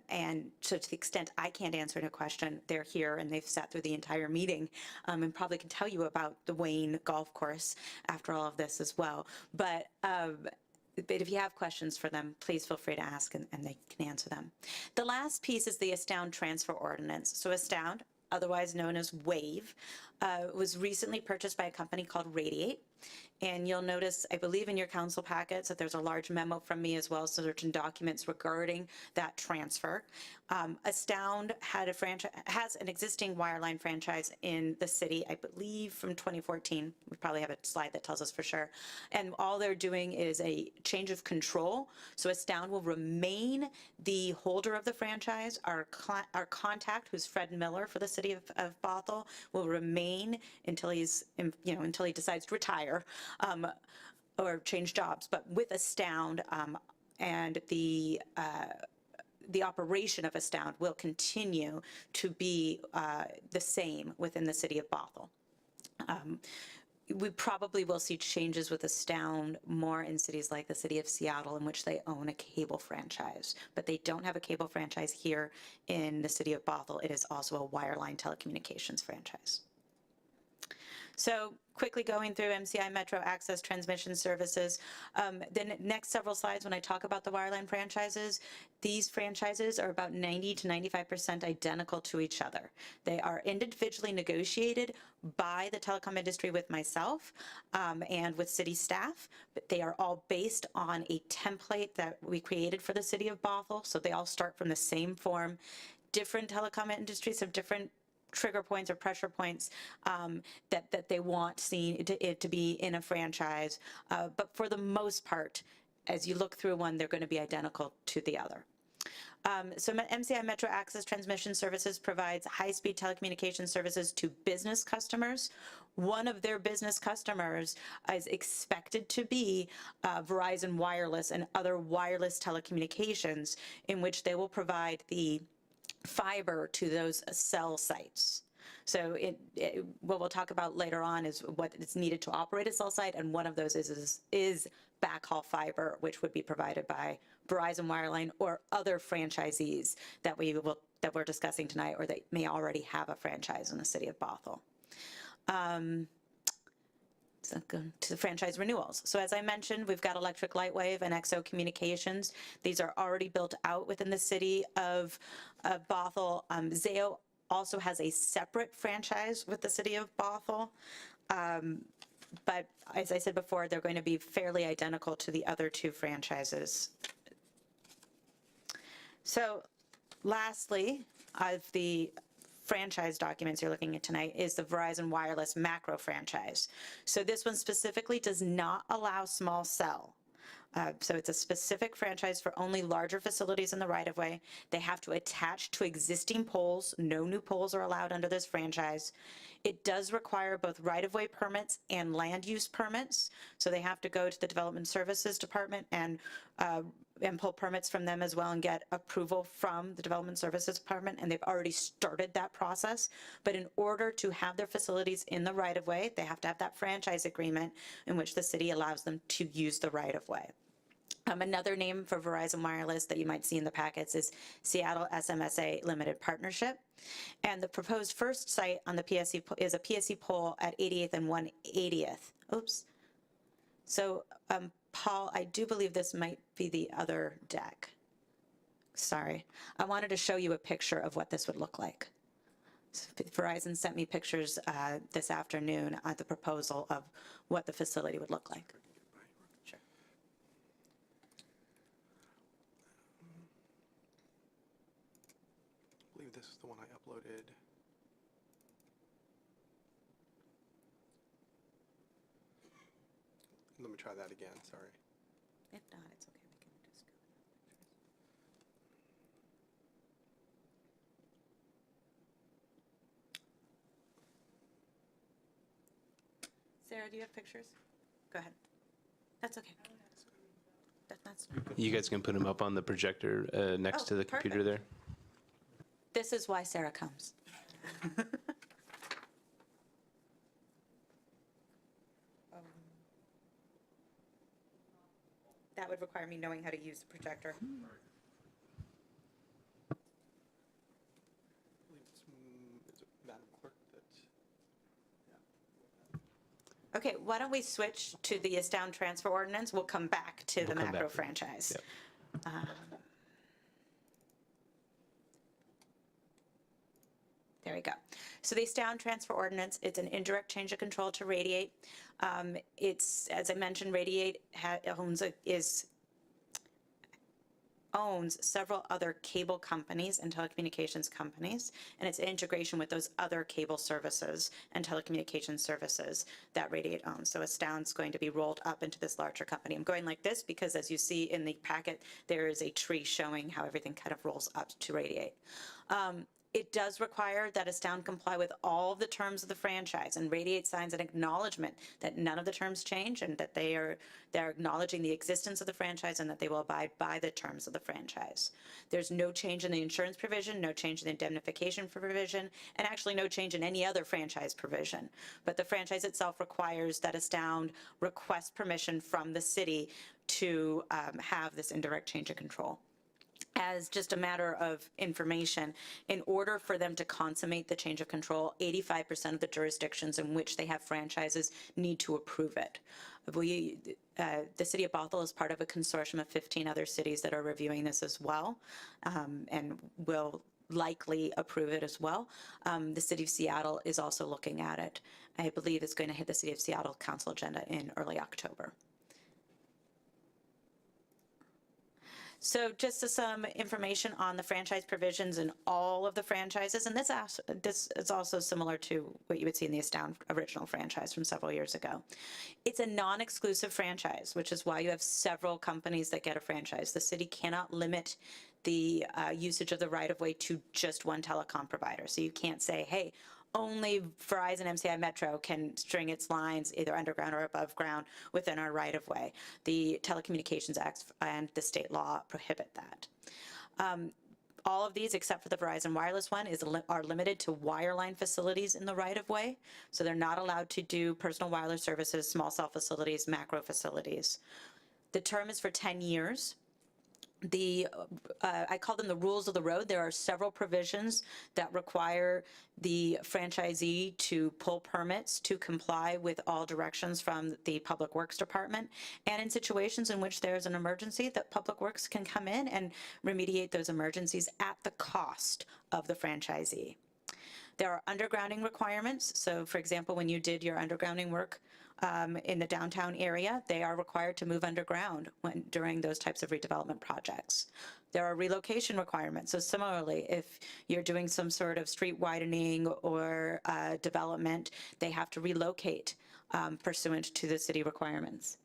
and so to the extent I can't answer a question, they're here and they've sat through the entire meeting and probably can tell you about the Wayne Golf Course after all of this as well. But if you have questions for them, please feel free to ask and they can answer them. The last piece is the Astound transfer ordinance. So Astound, otherwise known as WAVE, was recently purchased by a company called Radiate. And you'll notice, I believe in your council packets, that there's a large memo from me as well, so certain documents regarding that transfer. Astound has an existing wireline franchise in the city, I believe from 2014. We probably have a slide that tells us for sure. And all they're doing is a change of control. So Astound will remain the holder of the franchise. Our contact, who's Fred Miller for the city of Bothell, will remain until until he decides to retire or change jobs. But with Astound and the operation of Astound will continue to be the same within the city of Bothell. We probably will see changes with Astound more in cities like the city of Seattle, in which they own a cable franchise, but they don't have a cable franchise here in the city of Bothell. It is also a wireline telecommunications franchise. So quickly going through MCIMETRO Access Transmission Services, the next several slides when I talk about the wireline franchises, these franchises are about 90 to 95% identical to each other. They are individually negotiated by the telecom industry with myself and with city staff, but they are all based on a template that we created for the city of Bothell, so they all start from the same form. Different telecom industries have different trigger points or pressure points that they want it to be in a franchise. But for the most part, as you look through one, they're going to be identical to the other. So MCIMETRO Access Transmission Services provides high-speed telecommunication services to business customers. One of their business customers is expected to be Verizon Wireless and other wireless telecommunications, in which they will provide the fiber to those cell sites. So what we'll talk about later on is what is needed to operate a cell site, and one of those is backhaul fiber, which would be provided by Verizon Wireline or other franchisees that we're discussing tonight, or that may already have a franchise in the city of Bothell. So go to the franchise renewals. So as I mentioned, we've got Electric Lightwave and EXO Communications. These are already built out within the city of Bothell. Zayo also has a separate franchise with the city of Bothell. But as I said before, they're going to be fairly identical to the other 2 franchises. So lastly, of the franchise documents you're looking at tonight is the Verizon Wireless macro franchise. So this one specifically does not allow small cell. So it's a specific franchise for only larger facilities in the right-of-way. They have to attach to existing poles. No new poles are allowed under this franchise. It does require both right-of-way permits and land use permits. So they have to go to the Development Services Department and and pull permits from them as well and get approval from the Development Services Department, and they've already started that process. But in order to have their facilities in the right-of-way, they have to have that franchise agreement in which the city allows them to use the right-of-way. Another name for Verizon Wireless that you might see in the packets is Seattle SMSA Limited Partnership. And the proposed first site on the PSC is a PSC pole at 88th and 180th. Oops. So, Paul, I do believe this might be the other deck. Sorry. I wanted to show you a picture of what this would look like. So Verizon sent me pictures this afternoon at the proposal of what the facility would look like. Sure. I believe this is the one I uploaded. Let me try that again, sorry. If not, it's okay. We can just go. Sarah, do you have pictures? Go ahead. That's okay. That's You guys can put them up on the projector next to the computer perfect. there. This is why Sarah comes. That would require me knowing how to use the projector. I believe it's, is it Madam Clerk that, yeah. Okay, why don't we switch to the Astound transfer ordinance? We'll come back to the We'll come macro back. franchise. Yep. There we go. So the Astound transfer ordinance, it's an indirect change of control to Radiate. It's, as I mentioned, Radiate owns several other cable companies and telecommunications companies, and its integration with those other cable services and telecommunications services that Radiate owns. So Astound's going to be rolled up into this larger company. I'm going like this because, as you see in the packet, there is a tree showing how everything kind of rolls up to Radiate. It does require that Astound comply with all of the terms of the franchise, and Radiate signs an acknowledgement that none of the terms change and that they're acknowledging the existence of the franchise and that they will abide by the terms of the franchise. There's no change in the insurance provision, no change in the indemnification provision, and actually no change in any other franchise provision. But the franchise itself requires that Astound request permission from the city to have this indirect change of control. As just a matter of information, in order for them to consummate the change of control, 85% of the jurisdictions in which they have franchises need to approve it. The city of Bothell is part of a consortium of 15 other cities that are reviewing this as well, and will likely approve it as well. The city of Seattle is also looking at it. I believe it's going to hit the city of Seattle council agenda in early October. So just some information on the franchise provisions in all of the franchises, and this is also similar to what you would see in the Astound original franchise from several years ago. It's a non-exclusive franchise, which is why you have several companies that get a franchise. The city cannot limit the usage of the right-of-way to just one telecom provider. So you can't say, hey, only Verizon MCIMETRO can string its lines either underground or above ground within our right-of-way. The Telecommunications Act and the state law prohibit that. All of these, except for the Verizon Wireless one, are limited to wireline facilities in the right-of-way. So they're not allowed to do personal wireless services, small cell facilities, macro facilities. The term is for 10 years. I call them the rules of the road. There are several provisions that require the franchisee to pull permits to comply with all directions from the Public Works Department. And in situations in which there's an emergency, that Public Works can come in and remediate those emergencies at the cost of the franchisee. There are undergrounding requirements. So for example, when you did your undergrounding work in the downtown area, they are required to move underground during those types of redevelopment projects. There are relocation requirements. So similarly, if you're doing some sort of street widening or development, they have to relocate pursuant to the city requirements.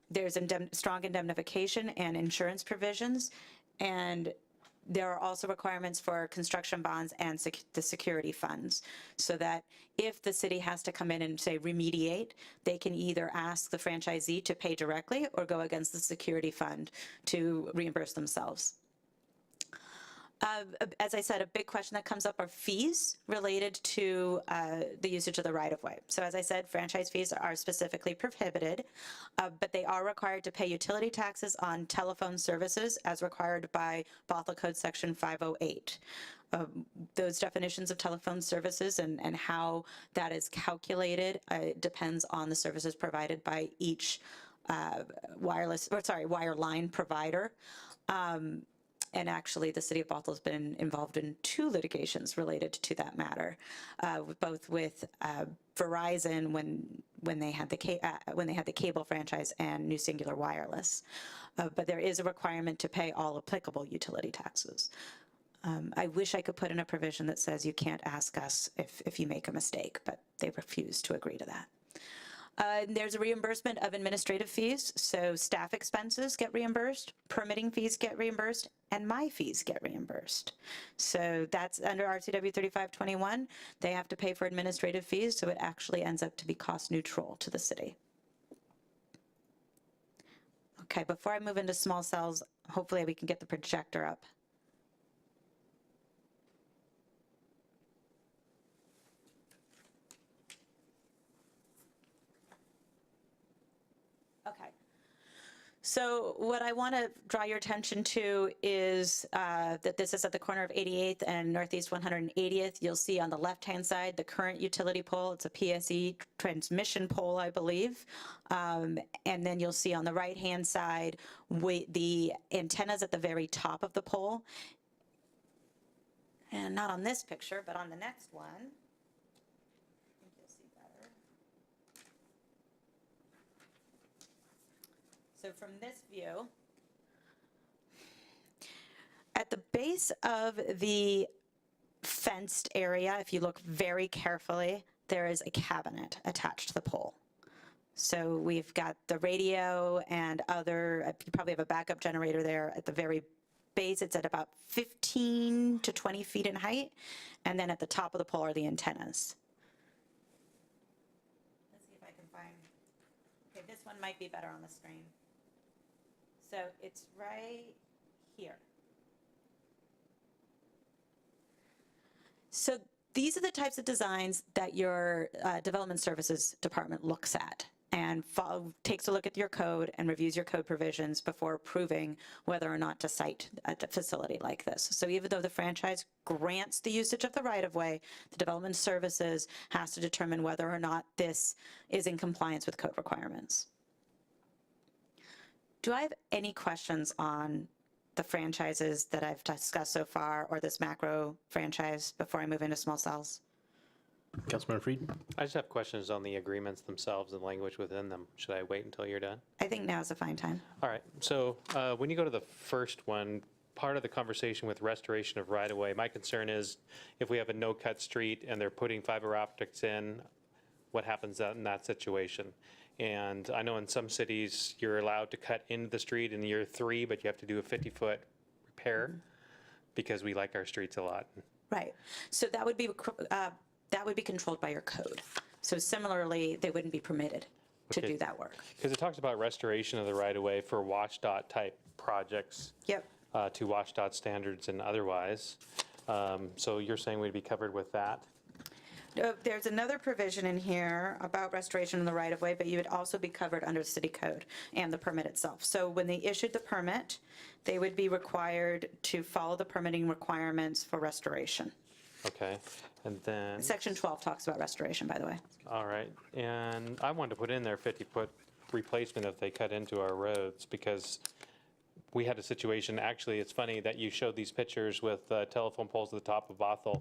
There's strong indemnification and insurance provisions, and There are also requirements for construction bonds and the security funds, so that if the city has to come in and say remediate, they can either ask the franchisee to pay directly or go against the security fund to reimburse themselves. As I said, a big question that comes up are fees related to the usage of the right-of-way. So as I said, franchise fees are specifically prohibited, but they are required to pay utility taxes on telephone services as required by Bothell Code Section 508. Those definitions of telephone services and how that is calculated depends on the services provided by each wireline provider. And actually, the city of Bothell has been involved in 2 litigations related to that matter, both with VERIZON when they had the cable franchise and New Singular Wireless. But there is a requirement to pay all applicable utility taxes. I wish I could put in a provision that says you can't ask us if you make a mistake, but they refuse to agree to that. There's a reimbursement of administrative fees, so staff expenses get reimbursed, permitting fees get reimbursed, and my fees get reimbursed. So that's under RCW 3521. They have to pay for administrative fees, so it actually ends up to be cost neutral to the city. Okay, before I move into small cells, hopefully we can get the projector up. Okay. So what I want to draw your attention to is that this is at the corner of 88th and Northeast 180th. You'll see on the left-hand side the current utility pole. It's a PSE transmission pole, I believe. And then you'll see on the right-hand side the antennas at the very top of the pole. And not on this picture, but on the next one. So from this view, at the base of the fenced area, if you look very carefully, there is a cabinet attached to the pole. So we've got the radio and other, you probably have a backup generator there at the very base. It's at about 15 to 20 feet in height. And then at the top of the pole are the antennas. Let's see if I can find, okay, this one might be better on the screen. So it's right here. So these are the types of designs that your development services department looks at and takes a look at your code and reviews your code provisions before approving whether or not to site a facility like this. So even though the franchise grants the usage of the right-of-way, the development services has to determine whether or not this is in compliance with code requirements. Do I have any questions on the franchises that I've discussed so far or this macro franchise before I move into small cells? Councilmember Freed? I just have questions on the agreements themselves and language within them. Should I wait until you're done? I think now is a fine time. All right. So when you go to the first one, part of the conversation with restoration of right-of-way, my concern is if we have a no-cut street and they're putting fiber optics in, what happens in that situation? And I know in some cities, you're allowed to cut into the street in year 3, but you have to do a 50-foot repair because we like our streets a lot. Right. So that would be controlled by your code. So similarly, they wouldn't be permitted to do that work. Because it talks about restoration of the right-of-way for WashDOT type projects. Yep. To WashDOT standards and otherwise. So you're saying we'd be covered with that? There's another provision in here about restoration of the right-of-way, but you would also be covered under the city code and the permit itself. So when they issued the permit, they would be required to follow the permitting requirements for restoration. Okay, and then... Section 12 talks about restoration, by the way. All right, and I wanted to put in there 50-foot replacement if they cut into our roads, because we had a situation, actually, it's funny that you showed these pictures with telephone poles at the top of Bothell.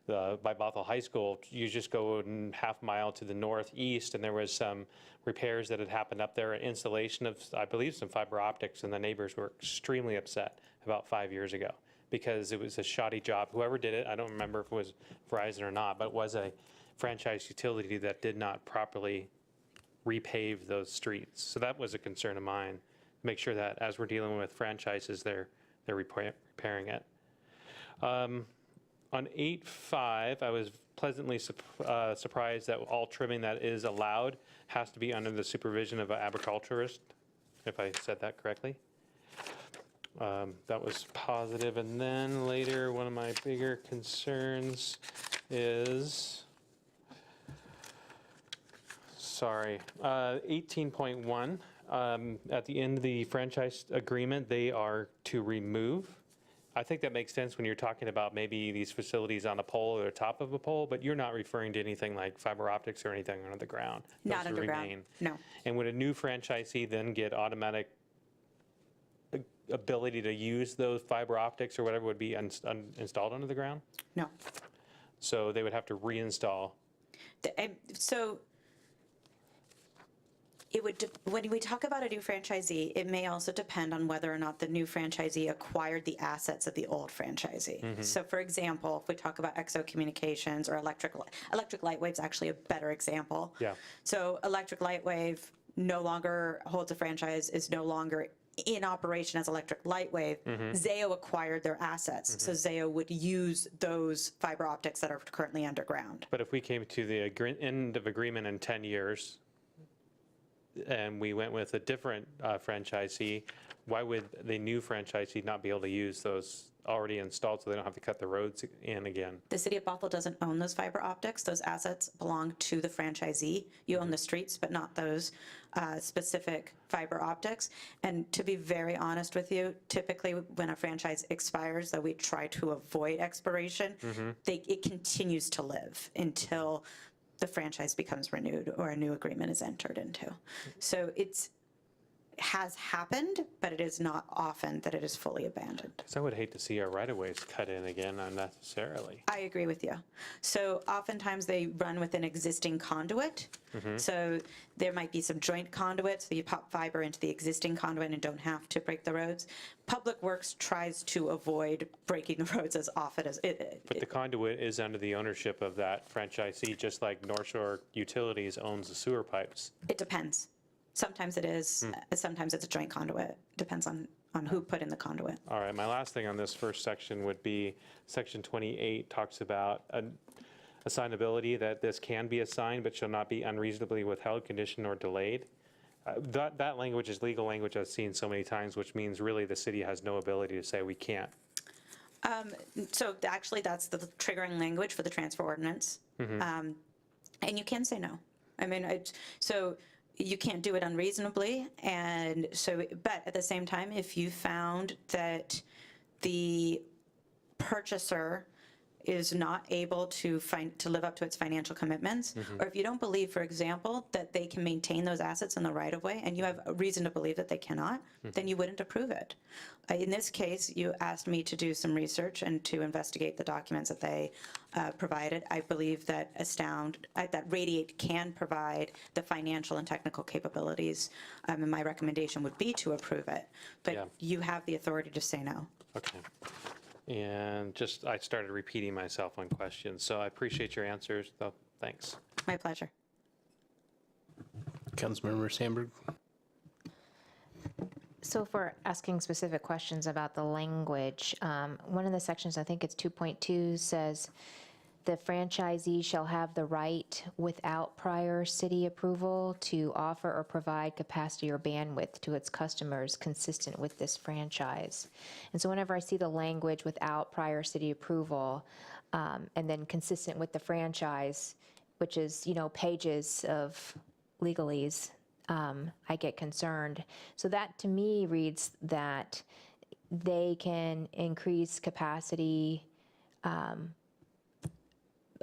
By Bothell High School, you just go half a mile to the northeast, and there was some repairs that had happened up there, installation of, I believe, some fiber optics, and the neighbors were extremely upset about 5 years ago because it was a shoddy job. Whoever did it, I don't remember if it was Verizon or not, but it was a franchise utility that did not properly repave those streets. So that was a concern of mine, make sure that as we're dealing with franchises, they're repairing it. On 8.5, I was pleasantly surprised that all trimming that is allowed has to be under the supervision of an agriculturist, if I said that correctly. That was positive. And then later, one of my bigger concerns is, 18.1. At the end of the franchise agreement, they are to remove. I think that makes sense when you're talking about maybe these facilities on a pole or the top of a pole, but you're not referring to anything like fiber optics or anything under the ground. Not Those underground, remain. no. And would a new franchisee then get automatic ability to use those fiber optics or whatever would be installed under the ground? No. So they would have to reinstall. So it would, when we talk about a new franchisee, it may also depend on whether or not the new franchisee acquired the assets of the old franchisee. So for example, if we talk about XO Communications or Electric Lightwave's actually a better example. Yeah. So Electric Lightwave no longer holds a franchise, is no longer in operation as Electric Lightwave. Zayo acquired their assets, so Zayo would use those fiber optics that are currently underground. But if we came to the end of agreement in 10 years, and we went with a different franchisee, why would the new franchisee not be able to use those already installed so they don't have to cut the roads in again? The city of Bothell doesn't own those fiber optics. Those assets belong to the franchisee. You own the streets, but not those specific fiber optics. And to be very honest with you, typically when a franchise expires, though we try to avoid expiration, it continues to live until the franchise becomes renewed or a new agreement is entered into. So it has happened, but it is not often that it is fully abandoned. Because I would hate to see our right-of-ways cut in again unnecessarily. I agree with you. So oftentimes they run with an existing conduit. So there might be some joint conduit, so you pop fiber into the existing conduit and don't have to break the roads. Public Works tries to avoid breaking the roads as often as it. But the conduit is under the ownership of that franchisee, just like North Shore Utilities owns the sewer pipes. It depends. Sometimes it is, sometimes it's a joint conduit. Depends on who put in the conduit. All right, my last thing on this first section would be section 28 talks about assignability, that this can be assigned but shall not be unreasonably withheld, conditioned, or delayed. That language is legal language I've seen so many times, which means really the city has no ability to say we can't. So actually, that's the triggering language for the transfer ordinance. And you can say no. I mean, so you can't do it unreasonably. And so, but at the same time, if you found that the purchaser is not able to live up to its financial commitments, or if you don't believe, for example, that they can maintain those assets in the right of way, and you have a reason to believe that they cannot, then you wouldn't approve it. In this case, you asked me to do some research and to investigate the documents that they provided. I believe that Astound, that Radiate can provide the financial and technical capabilities, and my recommendation would be to approve it. But you have the authority to say no. Okay. And just, I started repeating myself on questions, so I appreciate your answers, though. Thanks. My pleasure. Councilmember Sandberg. So for asking specific questions about the language, one of the sections, I think it's 2.2, says the franchisee shall have the right without prior city approval to offer or provide capacity or bandwidth to its customers consistent with this franchise. And so whenever I see the language without prior city approval and then consistent with the franchise, which is, you know, pages of legalese, I get concerned. So that to me reads that they can increase capacity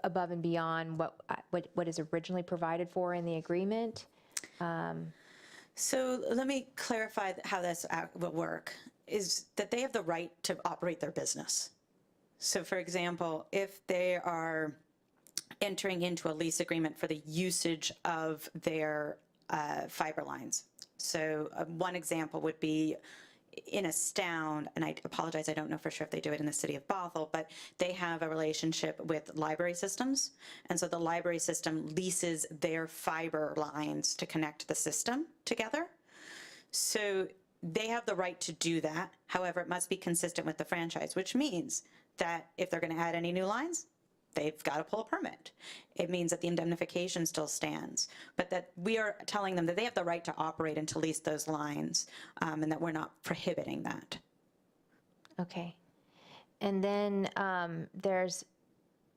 above and beyond what is originally provided for in the agreement. So let me clarify how this will work, is that they have the right to operate their business. So for example, if they are entering into a lease agreement for the usage of their fiber lines. So one example would be in Astound, and I apologize, I don't know for sure if they do it in the city of Bothell, but they have a relationship with library systems. And so the library system leases their fiber lines to connect the system together. So they have the right to do that. However, it must be consistent with the franchise, which means that if they're going to add any new lines, they've got to pull a permit. It means that the indemnification still stands, but that we are telling them that they have the right to operate and to lease those lines, and that we're not prohibiting that. Okay. And then there's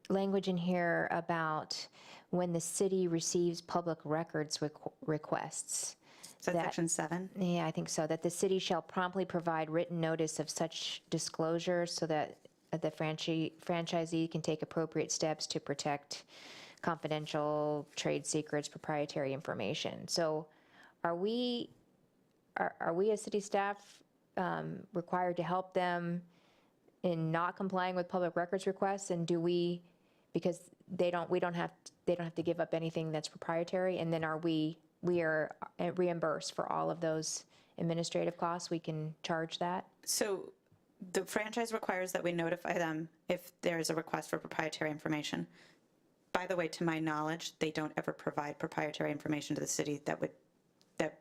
language in here about when the city receives public records requests. Is that section 7? Yeah, I think so. That the city shall promptly provide written notice of such disclosure so that the franchisee can take appropriate steps to protect confidential trade secrets, proprietary information. So are we as city staff required to help them in not complying with public records requests? And do we, because they don't have to give up anything that's proprietary, and then we are reimbursed for all of those administrative costs? We can charge that? So the franchise requires that we notify them if there is a request for proprietary information. By the way, to my knowledge, they don't ever provide proprietary information to the city that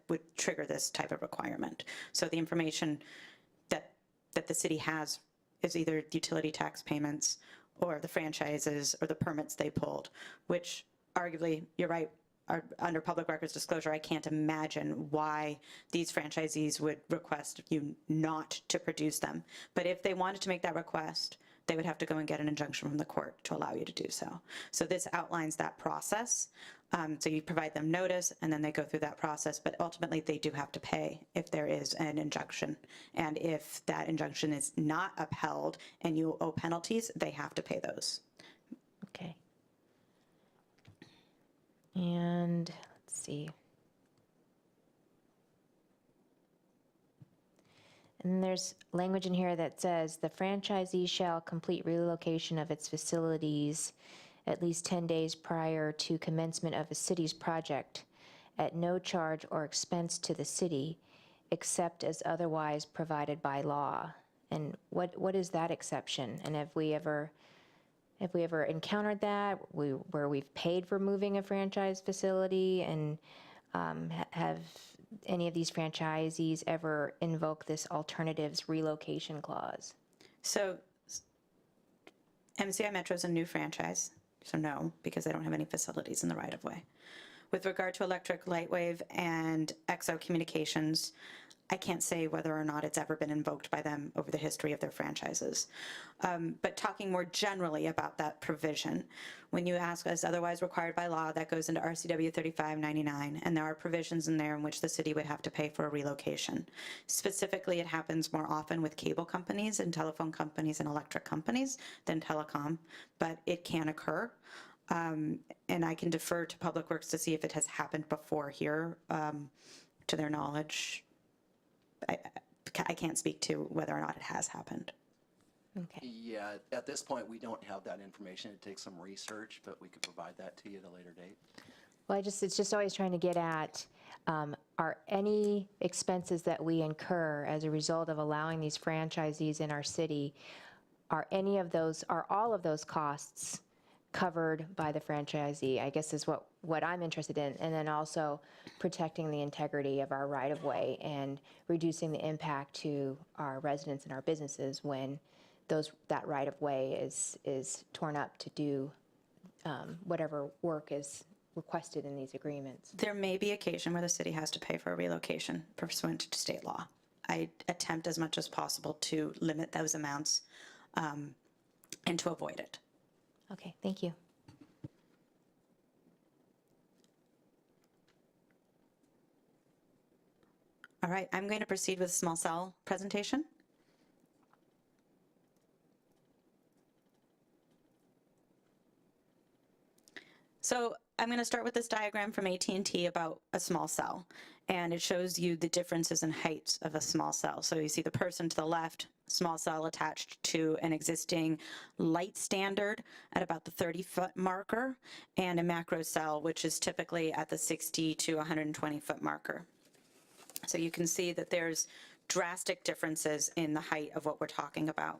would trigger this type of requirement. So the information that the city has is either utility tax payments or the franchises or the permits they pulled, which arguably, you're right, are under public records disclosure. I can't imagine why these franchisees would request you not to produce them. But if they wanted to make that request, they would have to go and get an injunction from the court to allow you to do so. So this outlines that process. So you provide them notice, and then they go through that process. But ultimately, they do have to pay if there is an injunction. And if that injunction is not upheld and you owe penalties, they have to pay those. Okay. And let's see. And there's language in here that says the franchisee shall complete relocation of its facilities at least 10 days prior to commencement of a city's project at no charge or expense to the city, except as otherwise provided by law. And what is that exception? And have we ever encountered that where we've paid for moving a franchise facility? And have any of these franchisees ever invoked this alternatives relocation clause? So MCIMETRO is a new franchise. So no, because they don't have any facilities in the right-of-way. With regard to electric, Lightwave, and EXO Communications, I can't say whether or not it's ever been invoked by them over the history of their franchises. But talking more generally about that provision, when you ask us otherwise required by law, that goes into RCW 3599, and there are provisions in there in which the city would have to pay for a relocation. Specifically, it happens more often with cable companies and telephone companies and electric companies than telecom, but it can occur. And I can defer to Public Works to see if it has happened before here, to their knowledge. I can't speak to whether or not it has happened. Okay. Yeah, at this point, we don't have that information. It takes some research, but we could provide that to you at a later date. Well, it's just always trying to get at, are any expenses that we incur as a result of allowing these franchisees in our city, are all of those costs covered by the franchisee, I guess is what I'm interested in. And then also protecting the integrity of our right-of-way and reducing the impact to our residents and our businesses when that right-of-way is torn up to do whatever work is requested in these agreements. There may be occasion where the city has to pay for a relocation pursuant to state law. I attempt as much as possible to limit those amounts and to avoid it. Okay, thank you. All right, I'm going to proceed with small cell presentation. So I'm going to start with this diagram from AT&T about a small cell, and it shows you the differences in heights of a small cell. So you see the person to the left, small cell attached to an existing light standard at about the 30-foot marker, and a macro cell, which is typically at the 60 to 120-foot marker. So you can see that there's drastic differences in the height of what we're talking about.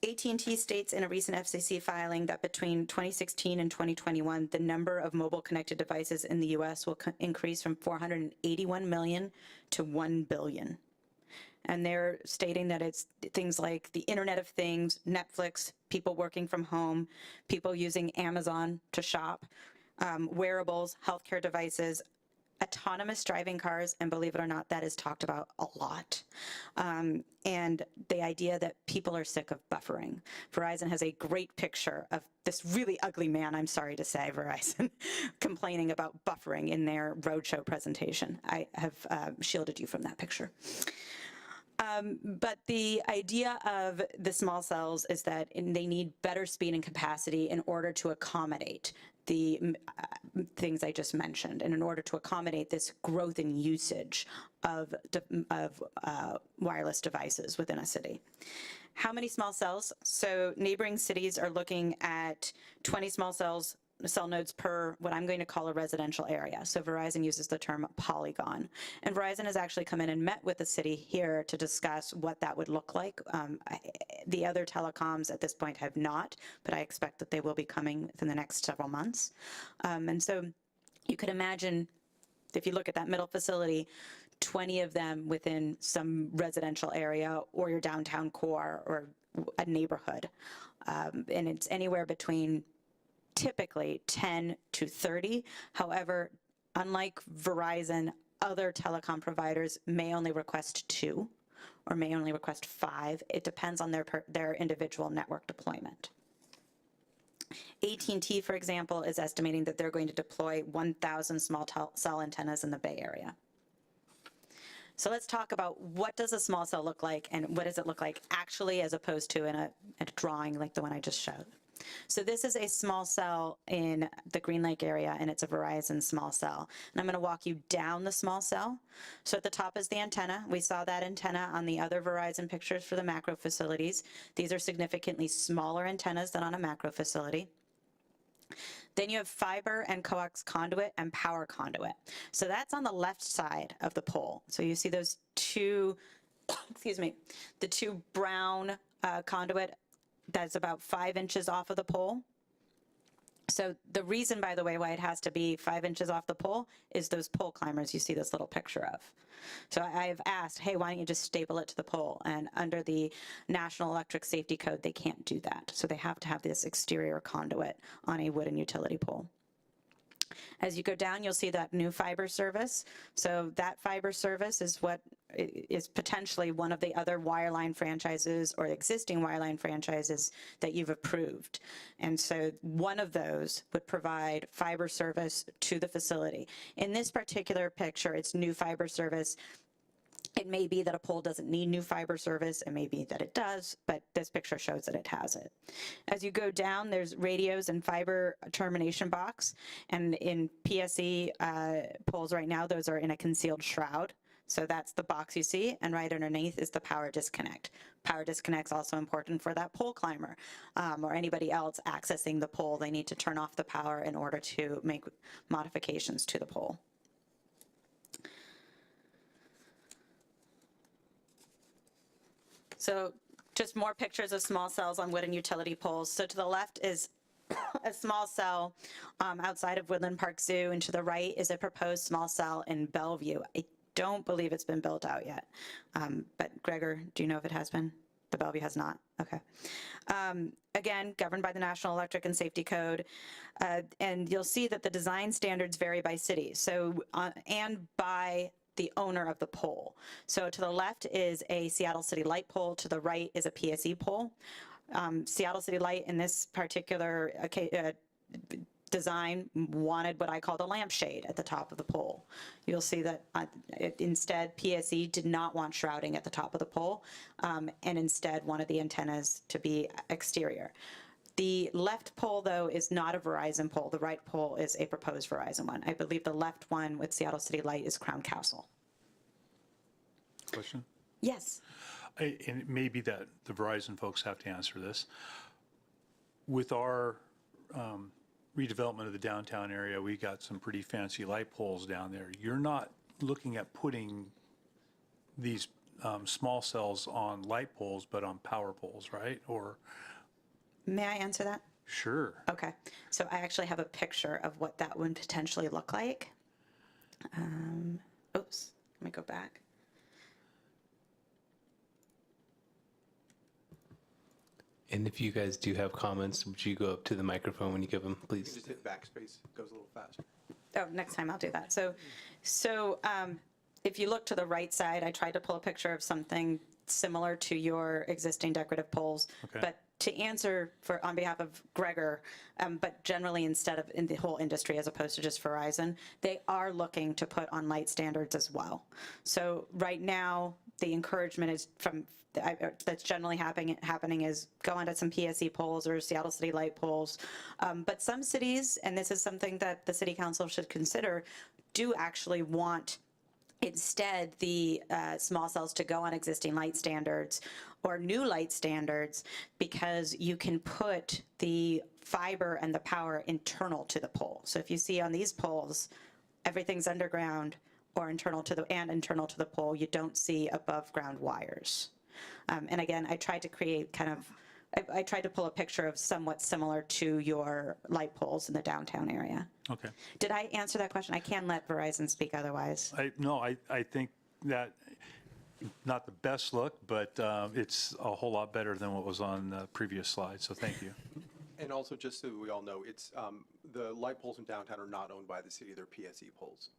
AT&T states in a recent FCC filing that between 2016 and 2021, the number of mobile connected devices in the U.S. will increase from 481 million to 1 billion. And they're stating that it's things like the Internet of Things, Netflix, people working from home, people using Amazon to shop, wearables, healthcare devices, autonomous driving cars, and believe it or not, that is talked about a lot. And the idea that people are sick of buffering. Verizon has a great picture of this really ugly man, I'm sorry to say, Verizon, complaining about buffering in their roadshow presentation. I have shielded you from that picture. But the idea of the small cells is that they need better speed and capacity in order to accommodate the things I just mentioned, and in order to accommodate this growth in usage of wireless devices within a city. How many small cells? So neighboring cities are looking at 20 cell nodes per what I'm going to call a residential area. So Verizon uses the term polygon. And Verizon has actually come in and met with the city here to discuss what that would look like. The other telecoms at this point have not, but I expect that they will be coming within the next several months. And so you could imagine, if you look at that middle facility, 20 of them within some residential area or your downtown core or a neighborhood. And it's anywhere between typically 10 to 30. However, unlike Verizon, other telecom providers may only request 2 or may only request 5. It depends on their individual network deployment. AT&T, for example, is estimating that they're going to deploy 1,000 small cell antennas in the Bay Area. So let's talk about what does a small cell look like and what does it look like actually as opposed to in a drawing like the one I just showed. So this is a small cell in the Green Lake area, and it's a Verizon small cell. And I'm going to walk you down the small cell. So at the top is the antenna. We saw that antenna on the other Verizon pictures for the macro facilities. These are significantly smaller antennas than on a macro facility. Then you have fiber and coax conduit and power conduit. So that's on the left side of the pole. So you see those two, excuse me, the two brown conduit that's about 5 inches off of the pole. So the reason, by the way, why it has to be 5 inches off the pole is those pole climbers you see this little picture of. So I've asked, hey, why don't you just staple it to the pole? And under the National Electric Safety Code, they can't do that. So they have to have this exterior conduit on a wooden utility pole. As you go down, you'll see that new fiber service. So that fiber service is what is potentially one of the other wireline franchises or existing wireline franchises that you've approved. And so one of those would provide fiber service to the facility. In this particular picture, it's new fiber service. It may be that a pole doesn't need new fiber service. It may be that it does, but this picture shows that it has it. As you go down, there's radios and fiber termination box. And in PSE poles right now, those are in a concealed shroud. So that's the box you see, and right underneath is the power disconnect. Power disconnect's also important for that pole climber or anybody else accessing the pole. They need to turn off the power in order to make modifications to the pole. So just more pictures of small cells on wooden utility poles. So to the left is a small cell outside of Woodland Park Zoo, and to the right is a proposed small cell in Bellevue. I don't believe it's been built out yet, but Gregor, do you know if it has been? The Bellevue has not. Okay. Again, governed by the National Electric and Safety Code, and you'll see that the design standards vary by city. So and by the owner of the pole. So to the left is a Seattle City Light pole, to the right is a PSE pole. Seattle City Light in this particular design wanted what I call the lampshade at the top of the pole. You'll see that instead PSE did not want shrouding at the top of the pole and instead wanted the antennas to be exterior. The left pole, though, is not a Verizon pole. The right pole is a proposed Verizon one. I believe the left one with Seattle City Light is Crown Castle. Question? Yes. And it may be that the Verizon folks have to answer this. With our redevelopment of the downtown area, we got some pretty fancy light poles down there. You're not looking at putting these small cells on light poles, but on power poles, right? Or, May I answer that? sure. Okay, so I actually have a picture of what that would potentially look like. Oops, let me go back. And if you guys do have comments, would you go up to the microphone when you give them, You please? can just hit backspace, it goes a little faster. Oh, next time I'll do that. So if you look to the right side, I tried to pull a picture of something similar to your existing decorative poles. Okay. But to answer on behalf of Gregor, but generally instead of in the whole industry as opposed to just Verizon, they are looking to put on light standards as well. So right now, the encouragement is that's generally happening is go onto some PSE poles or Seattle City light poles. But some cities, and this is something that the city council should consider, do actually want instead the small cells to go on existing light standards or new light standards, because you can put the fiber and the power internal to the pole. So if you see on these poles, everything's underground or internal to the pole. You don't see above ground wires. And again, I tried to create I tried to pull a picture of somewhat similar to your light poles in the downtown area. Okay. Did I answer that question? I can let Verizon speak otherwise. I think that not the best look, but it's a whole lot better than what was on the previous slide, so thank you. And also, just so we all know, it's, the light poles in downtown are not owned by the city, they're PSE poles.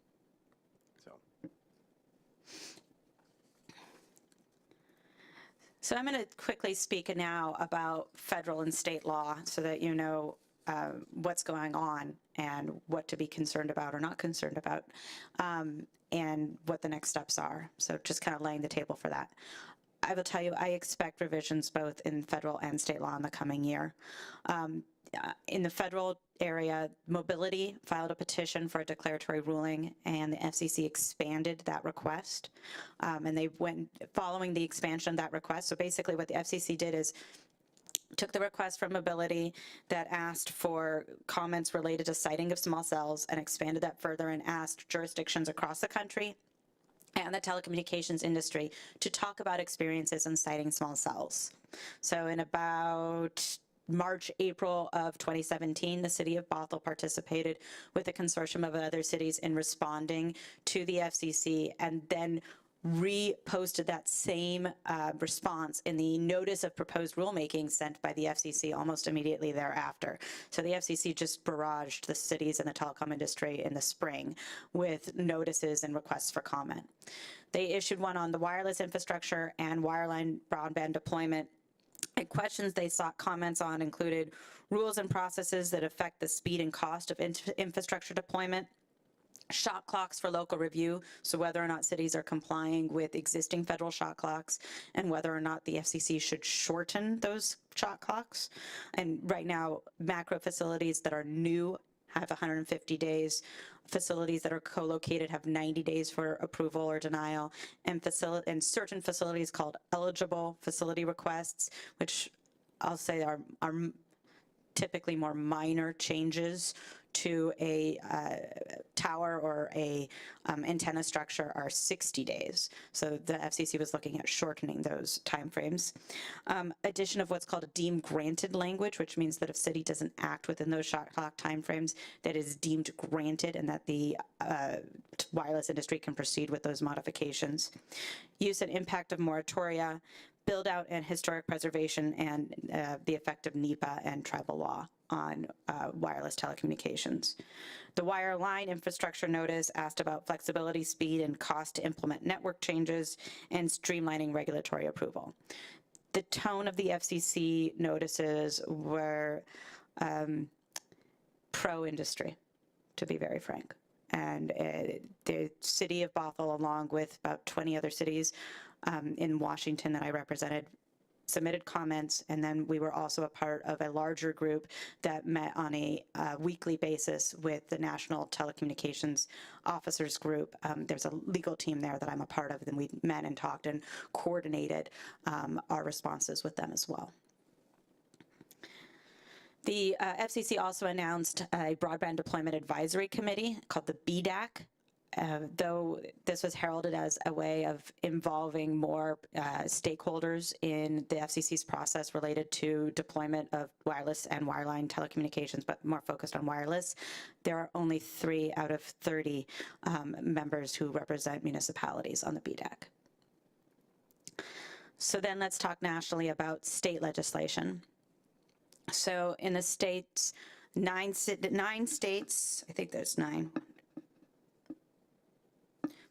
So I'm going to quickly speak now about federal and state law so that you know what's going on and what to be concerned about or not concerned about, and what the next steps are. So just kind of laying the table for that. I will tell you, I expect revisions both in federal and state law in the coming year. In the federal area, Mobility filed a petition for a declaratory ruling, and the FCC expanded that request. And they went following the expansion of that request. So basically what the FCC did is took the request from Mobility that asked for comments related to siting of small cells and expanded that further and asked jurisdictions across the country and the telecommunications industry to talk about experiences in siting small cells. So in about March, April of 2017, the city of Bothell participated with a consortium of other cities in responding to the FCC, and then reposted that same response in the notice of proposed rulemaking sent by the FCC almost immediately thereafter. So the FCC just barraged the cities and the telecom industry in the spring with notices and requests for comment. They issued one on the wireless infrastructure and wireline broadband deployment. And questions they sought comments on included rules and processes that affect the speed and cost of infrastructure deployment, shot clocks for local review, so whether or not cities are complying with existing federal shot clocks and whether or not the FCC should shorten those shot clocks. And right now, macro facilities that are new have 150 days. Facilities that are co-located have 90 days for approval or denial, and certain facilities called eligible facility requests, which I'll say are typically more minor changes to a tower or a antenna structure, are 60 days. So the FCC was looking at shortening those timeframes. Addition of what's called a deemed granted language, which means that if city doesn't act within those shot clock timeframes, that is deemed granted and that the wireless industry can proceed with those modifications. Use and impact of moratoria, build out and historic preservation, and the effect of NEPA and tribal law on wireless telecommunications. The wireline infrastructure notice asked about flexibility, speed, and cost to implement network changes and streamlining regulatory approval. The tone of the FCC notices were pro-industry, to be very frank. And the city of Bothell, along with about 20 other cities in Washington that I represented, submitted comments, and then we were also a part of a larger group that met on a weekly basis with the National Telecommunications Officers Group. There's a legal team there that I'm a part of, and we met and talked and coordinated our responses with them as well. The FCC also announced a Broadband Deployment Advisory Committee called the BDAC. though this was heralded as a way of involving more stakeholders in the FCC's process related to deployment of wireless and wireline telecommunications, but more focused on wireless, there are only 3 out of 30 members who represent municipalities on the BDAC. So then let's talk nationally about state legislation. So in the states, 9 states, I think there's 9,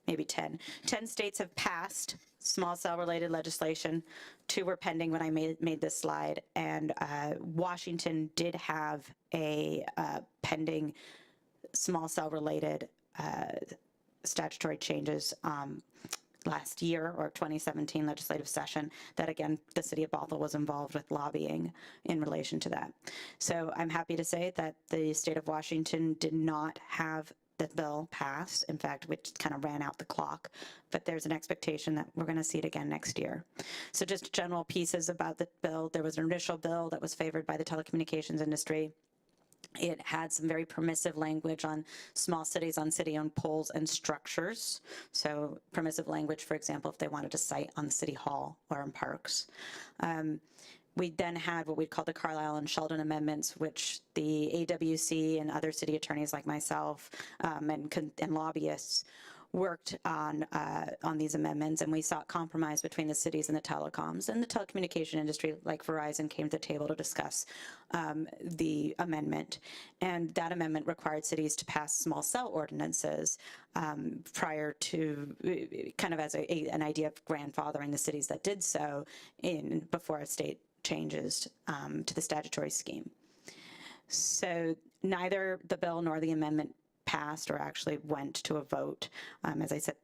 maybe 10 states have passed small cell related legislation. 2 were pending when I made this slide, and Washington did have a pending small cell related statutory changes last year, or 2017 legislative session, that again, the city of Bothell was involved with lobbying in relation to that. So I'm happy to say that the state of Washington did not have the bill pass, in fact, which kind of ran out the clock, but there's an expectation that we're going to see it again next year. So just general pieces about the bill. There was an initial bill that was favored by the telecommunications industry. It had some very permissive language on small cities on city-owned poles and structures. So permissive language, for example, if they wanted to site on the city hall or in parks. We then had what we call the Carlisle and Sheldon amendments, which the AWC and other city attorneys like myself and lobbyists worked on these amendments, and we sought compromise between the cities and the telecoms. And the telecommunication industry, like Verizon, came to the table to discuss the amendment. And that amendment required cities to pass small cell ordinances prior to, kind of as an idea of grandfathering the cities that did so before a state changes to the statutory scheme. So neither the bill nor the amendment passed or actually went to a vote. As I said,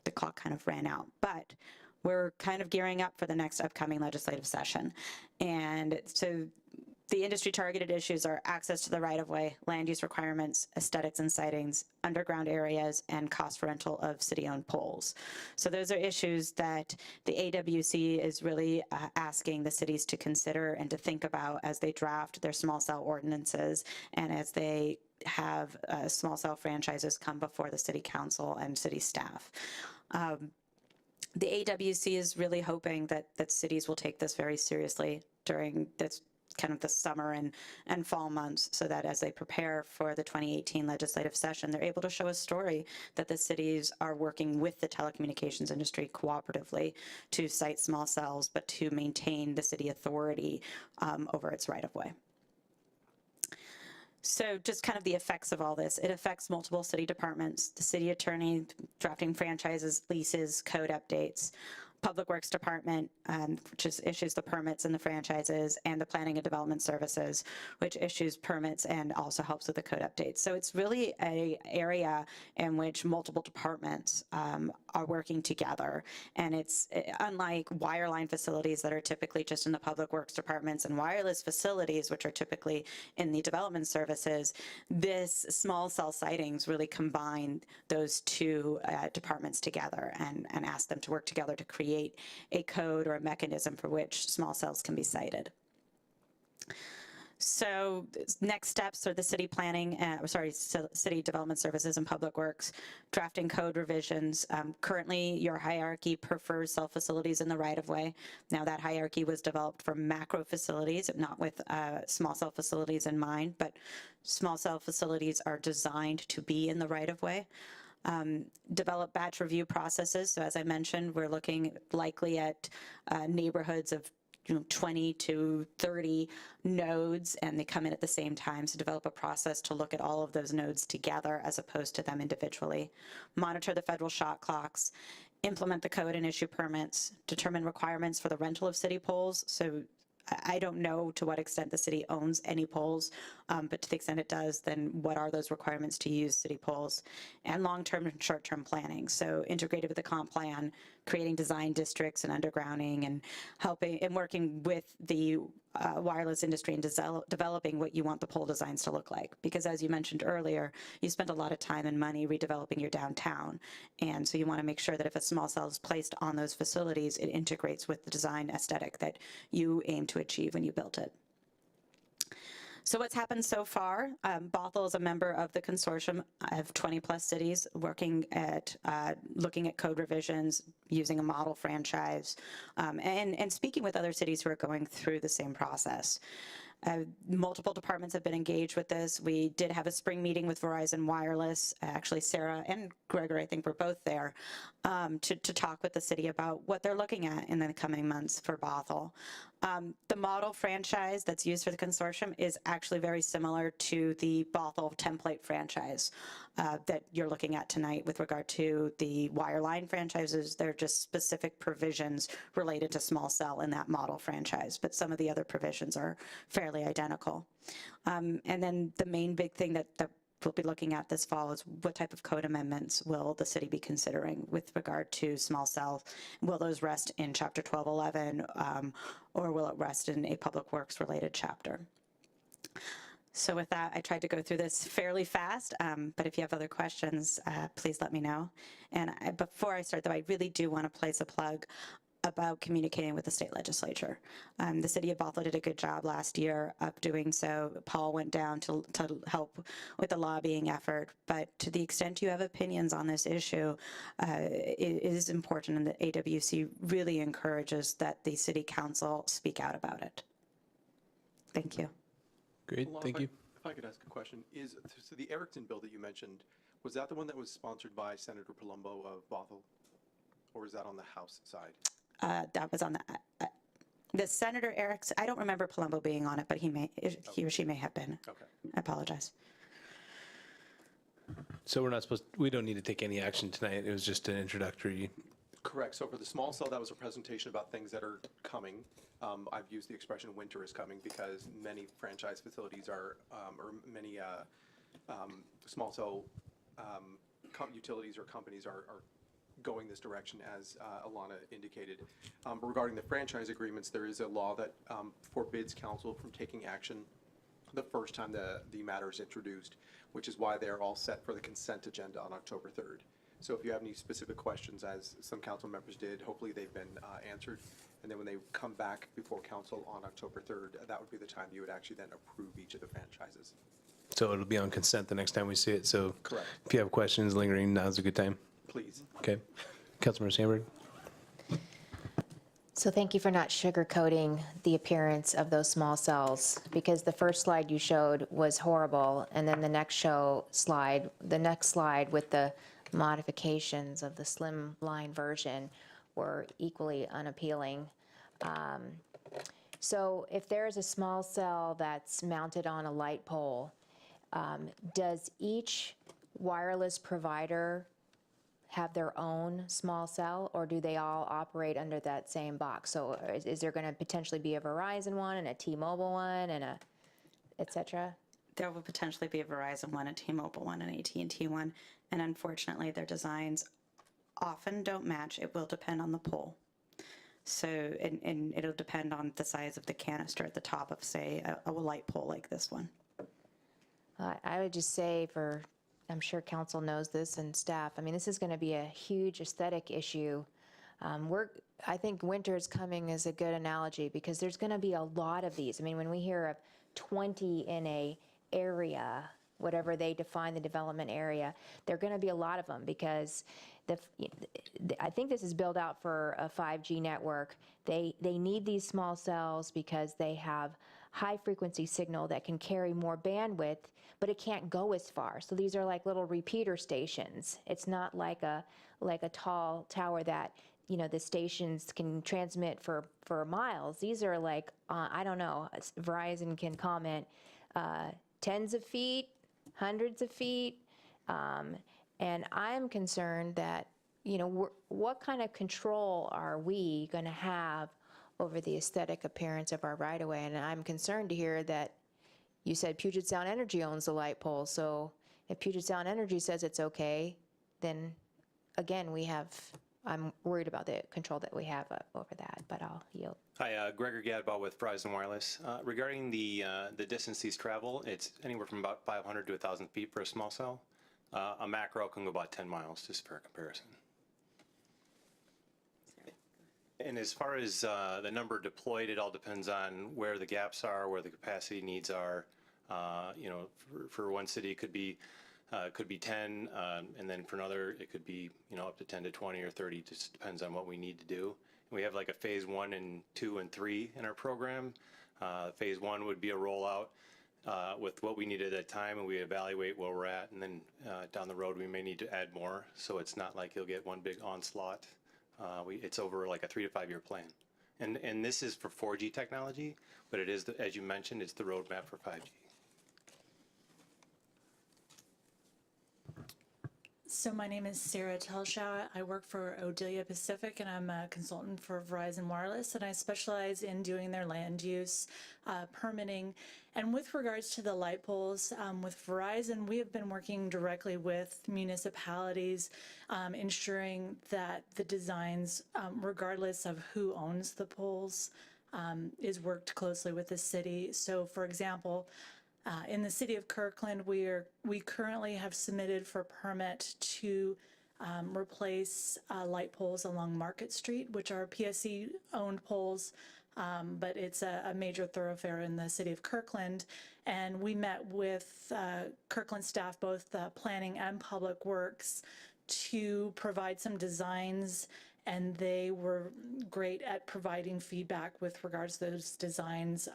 the clock kind of ran out, but we're kind of gearing up for the next upcoming legislative session. And so the industry targeted issues are access to the right-of-way, land use requirements, aesthetics and sightings, underground areas, and cost for rental of city-owned poles. So those are issues that the AWC is really asking the cities to consider and to think about as they draft their small cell ordinances and as they have small cell franchises come before the city council and city staff. The AWC is really hoping that cities will take this very seriously during this kind of the summer and fall months, so that as they prepare for the 2018 legislative session, they're able to show a story that the cities are working with the telecommunications industry cooperatively to site small cells, but to maintain the city authority over its right-of-way. So just kind of the effects of all this. It affects multiple city departments, the city attorney drafting franchises, leases, code updates, Public Works Department, which issues the permits and the franchises, and the Planning and Development Services, which issues permits and also helps with the code updates. So it's really an area in which multiple departments are working together. And it's unlike wireline facilities that are typically just in the Public Works Departments and wireless facilities, which are typically in the Development Services, this small cell sightings really combine those 2 departments together and ask them to work together to create a code or a mechanism for which small cells can be sited. So next steps are the city planning, city development services and public works, drafting code revisions. Currently, your hierarchy prefers cell facilities in the right-of-way. Now that hierarchy was developed for macro facilities, not with small cell facilities in mind, but small cell facilities are designed to be in the right-of-way. Develop batch review processes. So as I mentioned, we're looking likely at neighborhoods of 20 to 30 nodes, and they come in at the same time. So develop a process to look at all of those nodes together as opposed to them individually. Monitor the federal shot clocks, implement the code and issue permits, determine requirements for the rental of city poles. So I don't know to what extent the city owns any poles, but to the extent it does, then what are those requirements to use city poles? And long-term and short-term planning. So integrated with the comp plan, creating design districts and undergrounding, and helping and working with the wireless industry and developing what you want the pole designs to look like. Because as you mentioned earlier, you spend a lot of time and money redeveloping your downtown. And so you want to make sure that if a small cell is placed on those facilities, it integrates with the design aesthetic that you aim to achieve when you built it. So what's happened so far? Bothell is a member of the consortium of 20-plus cities working at looking at code revisions, using a model franchise, and speaking with other cities who are going through the same process. Multiple departments have been engaged with this. We did have a spring meeting with Verizon Wireless. Actually, Sarah and Gregor, I think, were both there to talk with the city about what they're looking at in the coming months for Bothell. The model franchise that's used for the consortium is actually very similar to the Bothell template franchise that you're looking at tonight with regard to the wireline franchises. They're just specific provisions related to small cell in that model franchise, but some of the other provisions are fairly identical. And then the main big thing that we'll be looking at this fall is what type of code amendments will the city be considering with regard to small cells? Will those rest in Chapter 1211 or will it rest in a Public Works related chapter? So with that, I tried to go through this fairly fast, but if you have other questions, please let me know. And before I start, though, I really do want to place a plug about communicating with the state legislature. The city of Bothell did a good job last year of doing so. Paul went down to help with the lobbying effort, but to the extent you have opinions on this issue, it is important, and the AWC really encourages that the city council speak out about it. Thank you. Great, thank you. If I could ask a question, so the Erickson bill that you mentioned, was that the one that was sponsored by Senator Palumbo of Bothell, or is that on the House side? That was on the Senator Erickson. I don't remember Palumbo being on it, but he or she may have been. Okay. I apologize. So we don't need to take any action tonight. It was just an introductory. Correct. So for the small cell, that was a presentation about things that are coming. I've used the expression winter is coming because many franchise facilities are, or many small cell utilities or companies are going this direction, as Alana indicated. Regarding the franchise agreements, there is a law that forbids council from taking action the first time the matter is introduced, which is why they're all set for the consent agenda on October 3rd. So if you have any specific questions, as some council members did, hopefully they've been answered. And then when they come back before council on October 3rd, that would be the time you would actually then approve each of the franchises. So it'll be on consent the next time we see it. So Correct. If you have questions lingering, now's a good time. Please. Okay. Councilmember Sandberg. So thank you for not sugarcoating the appearance of those small cells, because the first slide you showed was horrible, and then the next slide with the modifications of the slimline version were equally unappealing. So if there is a small cell that's mounted on a light pole, does each wireless provider have their own small cell, or do they all operate under that same box? So is there going to potentially be a Verizon one and a T-Mobile one and et cetera? There will potentially be a Verizon one, a T-Mobile one, an AT&T one, and unfortunately their designs often don't match. It will depend on the pole. So, and it'll depend on the size of the canister at the top of, say, a light pole like this one. I would just say, I'm sure council knows this and staff, I mean, this is going to be a huge aesthetic issue. I think winter is coming is a good analogy, because there's going to be a lot of these. I mean, when we hear of 20 in a area, whatever they define the development area, there are going to be a lot of them, because I think this is built out for a 5G network. They need these small cells because they have high frequency signal that can carry more bandwidth, but it can't go as far. So these are like little repeater stations. It's not like a tall tower that, you know, the stations can transmit for miles. These are like, I don't know, Verizon can comment, tens of feet, hundreds of feet. And I'm concerned that, you know, what kind of control are we going to have over the aesthetic appearance of our right-of-way? And I'm concerned to hear that you said Puget Sound Energy owns the light pole. So if Puget Sound Energy says it's okay, then again, I'm worried about the control that we have over that, but I'll yield. Hi, Gregor Gadbaugh with Verizon Wireless. Regarding the distance these travel, it's anywhere from about 500 to 1,000 feet for a small cell. A macro can go about 10 miles, just for comparison. And as far as the number deployed, it all depends on where the gaps are, where the capacity needs are. You know, for one city, it could be 10, and then for another, it could be, you know, up to 10 to 20 or 30, just depends on what we need to do. And we have like a phase 1 and 2 and 3 in our program. Phase 1 would be a rollout with what we need at that time, and we evaluate where we're at, and then down the road, we may need to add more, so it's not like you'll get one big onslaught. It's over like a 3 to 5 year plan. And this is for 4G technology, but it is, as you mentioned, it's the roadmap for 5G. So my name is Sarah Telshaw. I work for Odelia Pacific, and I'm a consultant for Verizon Wireless, and I specialize in doing their land use permitting. And with regards to the light poles, with Verizon, we have been working directly with municipalities, ensuring that the designs, regardless of who owns the poles, is worked closely with the city. So for example, in the city of Kirkland, we currently have submitted for permit to replace light poles along Market Street, which are PSC-owned poles, but it's a major thoroughfare in the city of Kirkland. And we met with Kirkland staff, both planning and public works, to provide some designs, and they were great at providing feedback with regards to those designs,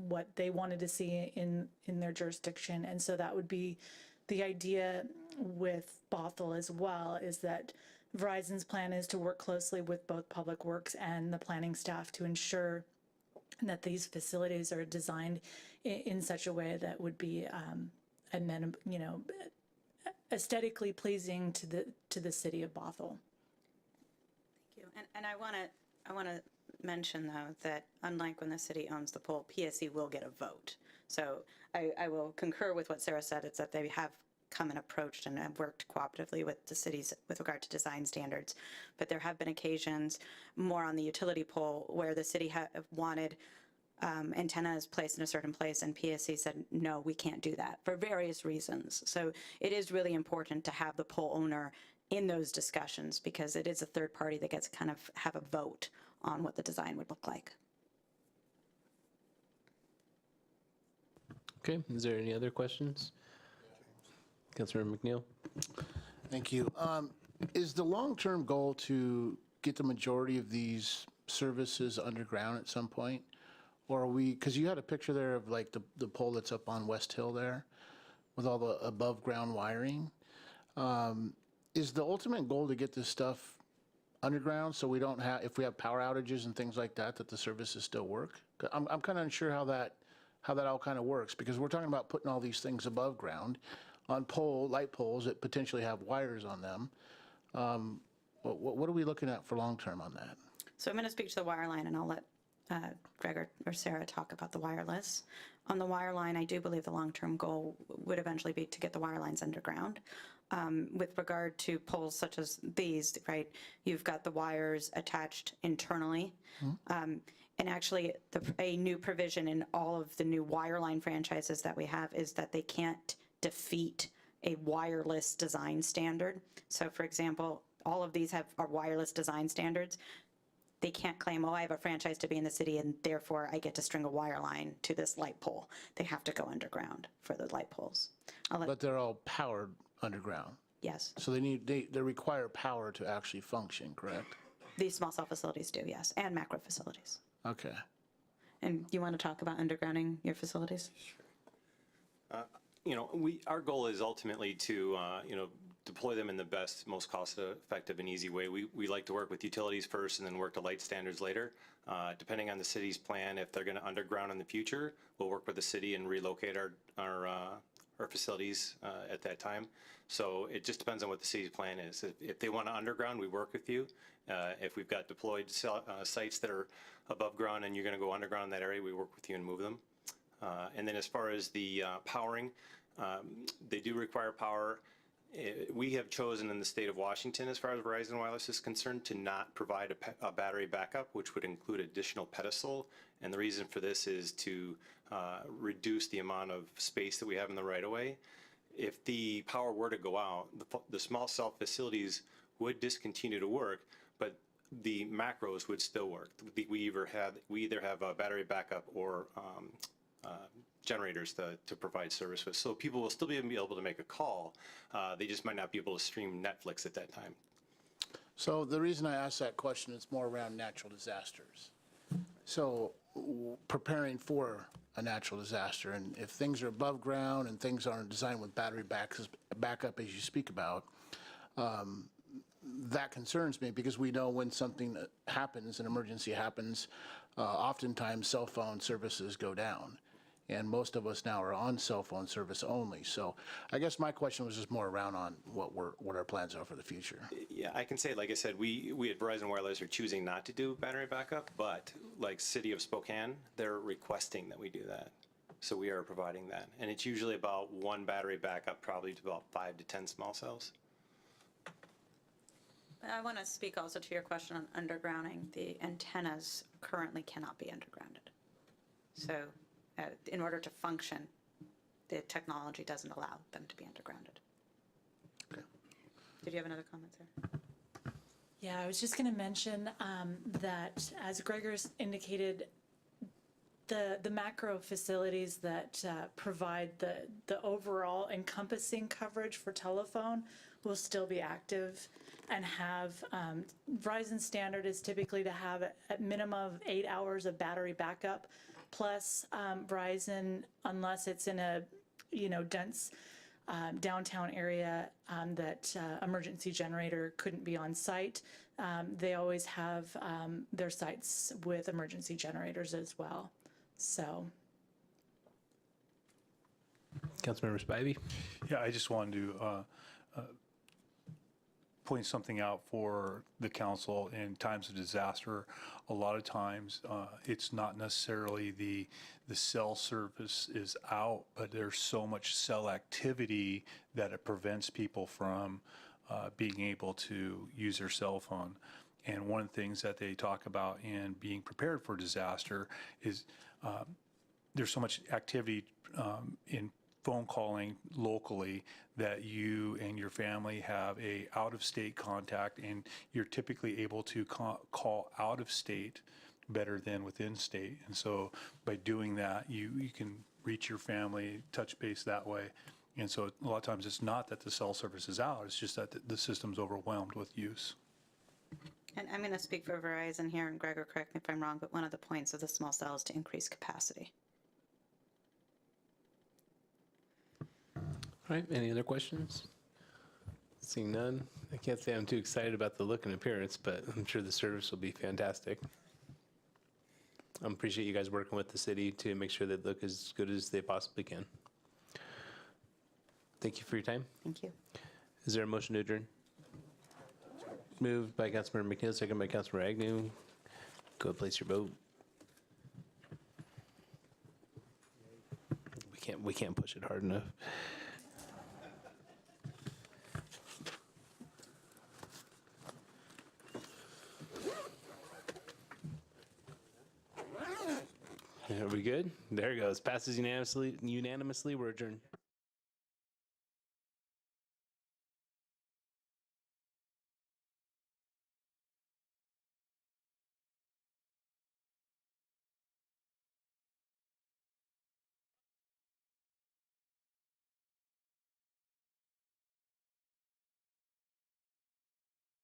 what they wanted to see in their jurisdiction. And so that would be the idea with Bothell as well, is that Verizon's plan is to work closely with both Public Works and the planning staff to ensure that these facilities are designed in such a way that would be aesthetically pleasing to the city of Bothell. And I want to mention, though, that unlike when the city owns the pole, PSC will get a vote. So I will concur with what Sarah said. It's that they have come and approached and have worked cooperatively with the cities with regard to design standards. But there have been occasions, more on the utility pole, where the city wanted antennas placed in a certain place, and PSC said, no, we can't do that, for various reasons. So it is really important to have the pole owner in those discussions, because it is a third party that gets kind of have a vote on what the design would look like. Okay, is there any other questions? Councilmember McNeil? Thank you. Is the long-term goal to get the majority of these services underground at some point? Or are we, because you had a picture there of like the pole that's up on West Hill there with all the above-ground wiring. Is the ultimate goal to get this stuff underground so we don't have, if we have power outages and things like that, that the services still work? I'm kind of unsure how that all kind of works, because we're talking about putting all these things above ground on light poles that potentially have wires on them. What are we looking at for long term on that? So I'm going to speak to the wireline, and I'll let Greg or Sarah talk about the wireless. On the wireline, I do believe the long-term goal would eventually be to get the wirelines underground. With regard to poles such as these, right, you've got the wires attached internally. And actually, a new provision in all of the new wireline franchises that we have is that they can't defeat a wireless design standard. So for example, all of these are wireless design standards. They can't claim, oh, I have a franchise to be in the city and therefore I get to string a wire line to this light pole. They have to go underground for the light poles. But they're all powered underground. Yes. So they require power to actually function, correct? These small cell facilities do, yes, and macro facilities. Okay. And you want to talk about undergrounding your facilities? Sure. You know, our goal is ultimately to, deploy them in the best, most cost-effective and easy way. We like to work with utilities first and then work to light standards later. Depending on the city's plan, if they're going to underground in the future, we'll work with the city and relocate our facilities at that time. So it just depends on what the city's plan is. If they want to underground, we work with you. If we've got deployed sites that are above ground and you're going to go underground in that area, we work with you and move them. And then as far as the powering, they do require power. We have chosen in the state of Washington, as far as Verizon Wireless is concerned, to not provide a battery backup, which would include additional pedestal. And the reason for this is to reduce the amount of space that we have in the right-of-way. If the power were to go out, the small cell facilities would discontinue to work, but the macros would still work. We either have a battery backup or generators to provide service with. So people will still be able to make a call. They just might not be able to stream Netflix at that time. So the reason I asked that question is more around natural disasters. So preparing for a natural disaster, and if things are above ground and things aren't designed with battery backup as you speak about, that concerns me because we know when something happens, an emergency happens, oftentimes cell phone services go down. And most of us now are on cell phone service only. So I guess my question was just more around on what our plans are for the future. Yeah, I can say, like I said, we at Verizon Wireless are choosing not to do battery backup, but like City of Spokane, they're requesting that we do that. So we are providing that. And it's usually about one battery backup, probably to about 5 to 10 small cells. I want to speak also to your question on undergrounding. The antennas currently cannot be undergrounded. So in order to function, the technology doesn't allow them to be undergrounded. Okay. Did you have another comment, Sarah? Yeah, I was just going to mention that, as Gregor's indicated, the macro facilities that provide the overall encompassing coverage for telephone will still be active and have, Verizon standard is typically to have a minimum of 8 hours of battery backup, plus Verizon, unless it's in a, dense downtown area that emergency generator couldn't be on site, they always have their sites with emergency generators as well. So. Councilmember Spivey? Yeah, I just wanted to point something out for the council. In times of disaster, a lot of times it's not necessarily the cell service is out, but there's so much cell activity that it prevents people from being able to use their cell phone. And one of the things that they talk about in being prepared for disaster is there's so much activity in phone calling locally that you and your family have a out-of-state contact, and you're typically able to call out-of-state better than within state. And so by doing that, you can reach your family, touch base that way. And so a lot of times it's not that the cell service is out, it's just that the system's overwhelmed with use. And I'm going to speak for Verizon here, and Gregor, correct me if I'm wrong, but one of the points of the small cell is to increase capacity. All right, any other questions? Seeing none, I can't say I'm too excited about the look and appearance, but I'm sure the service will be fantastic. I appreciate you guys working with the city to make sure they look as good as they possibly can. Thank you for your time. Thank you. Is there a motion to adjourn? Moved by Councilmember McNeil, second by Councilmember Agnew. Go place your vote. We can't push it hard enough. Are we good? There it goes. Passes unanimously. We're adjourned.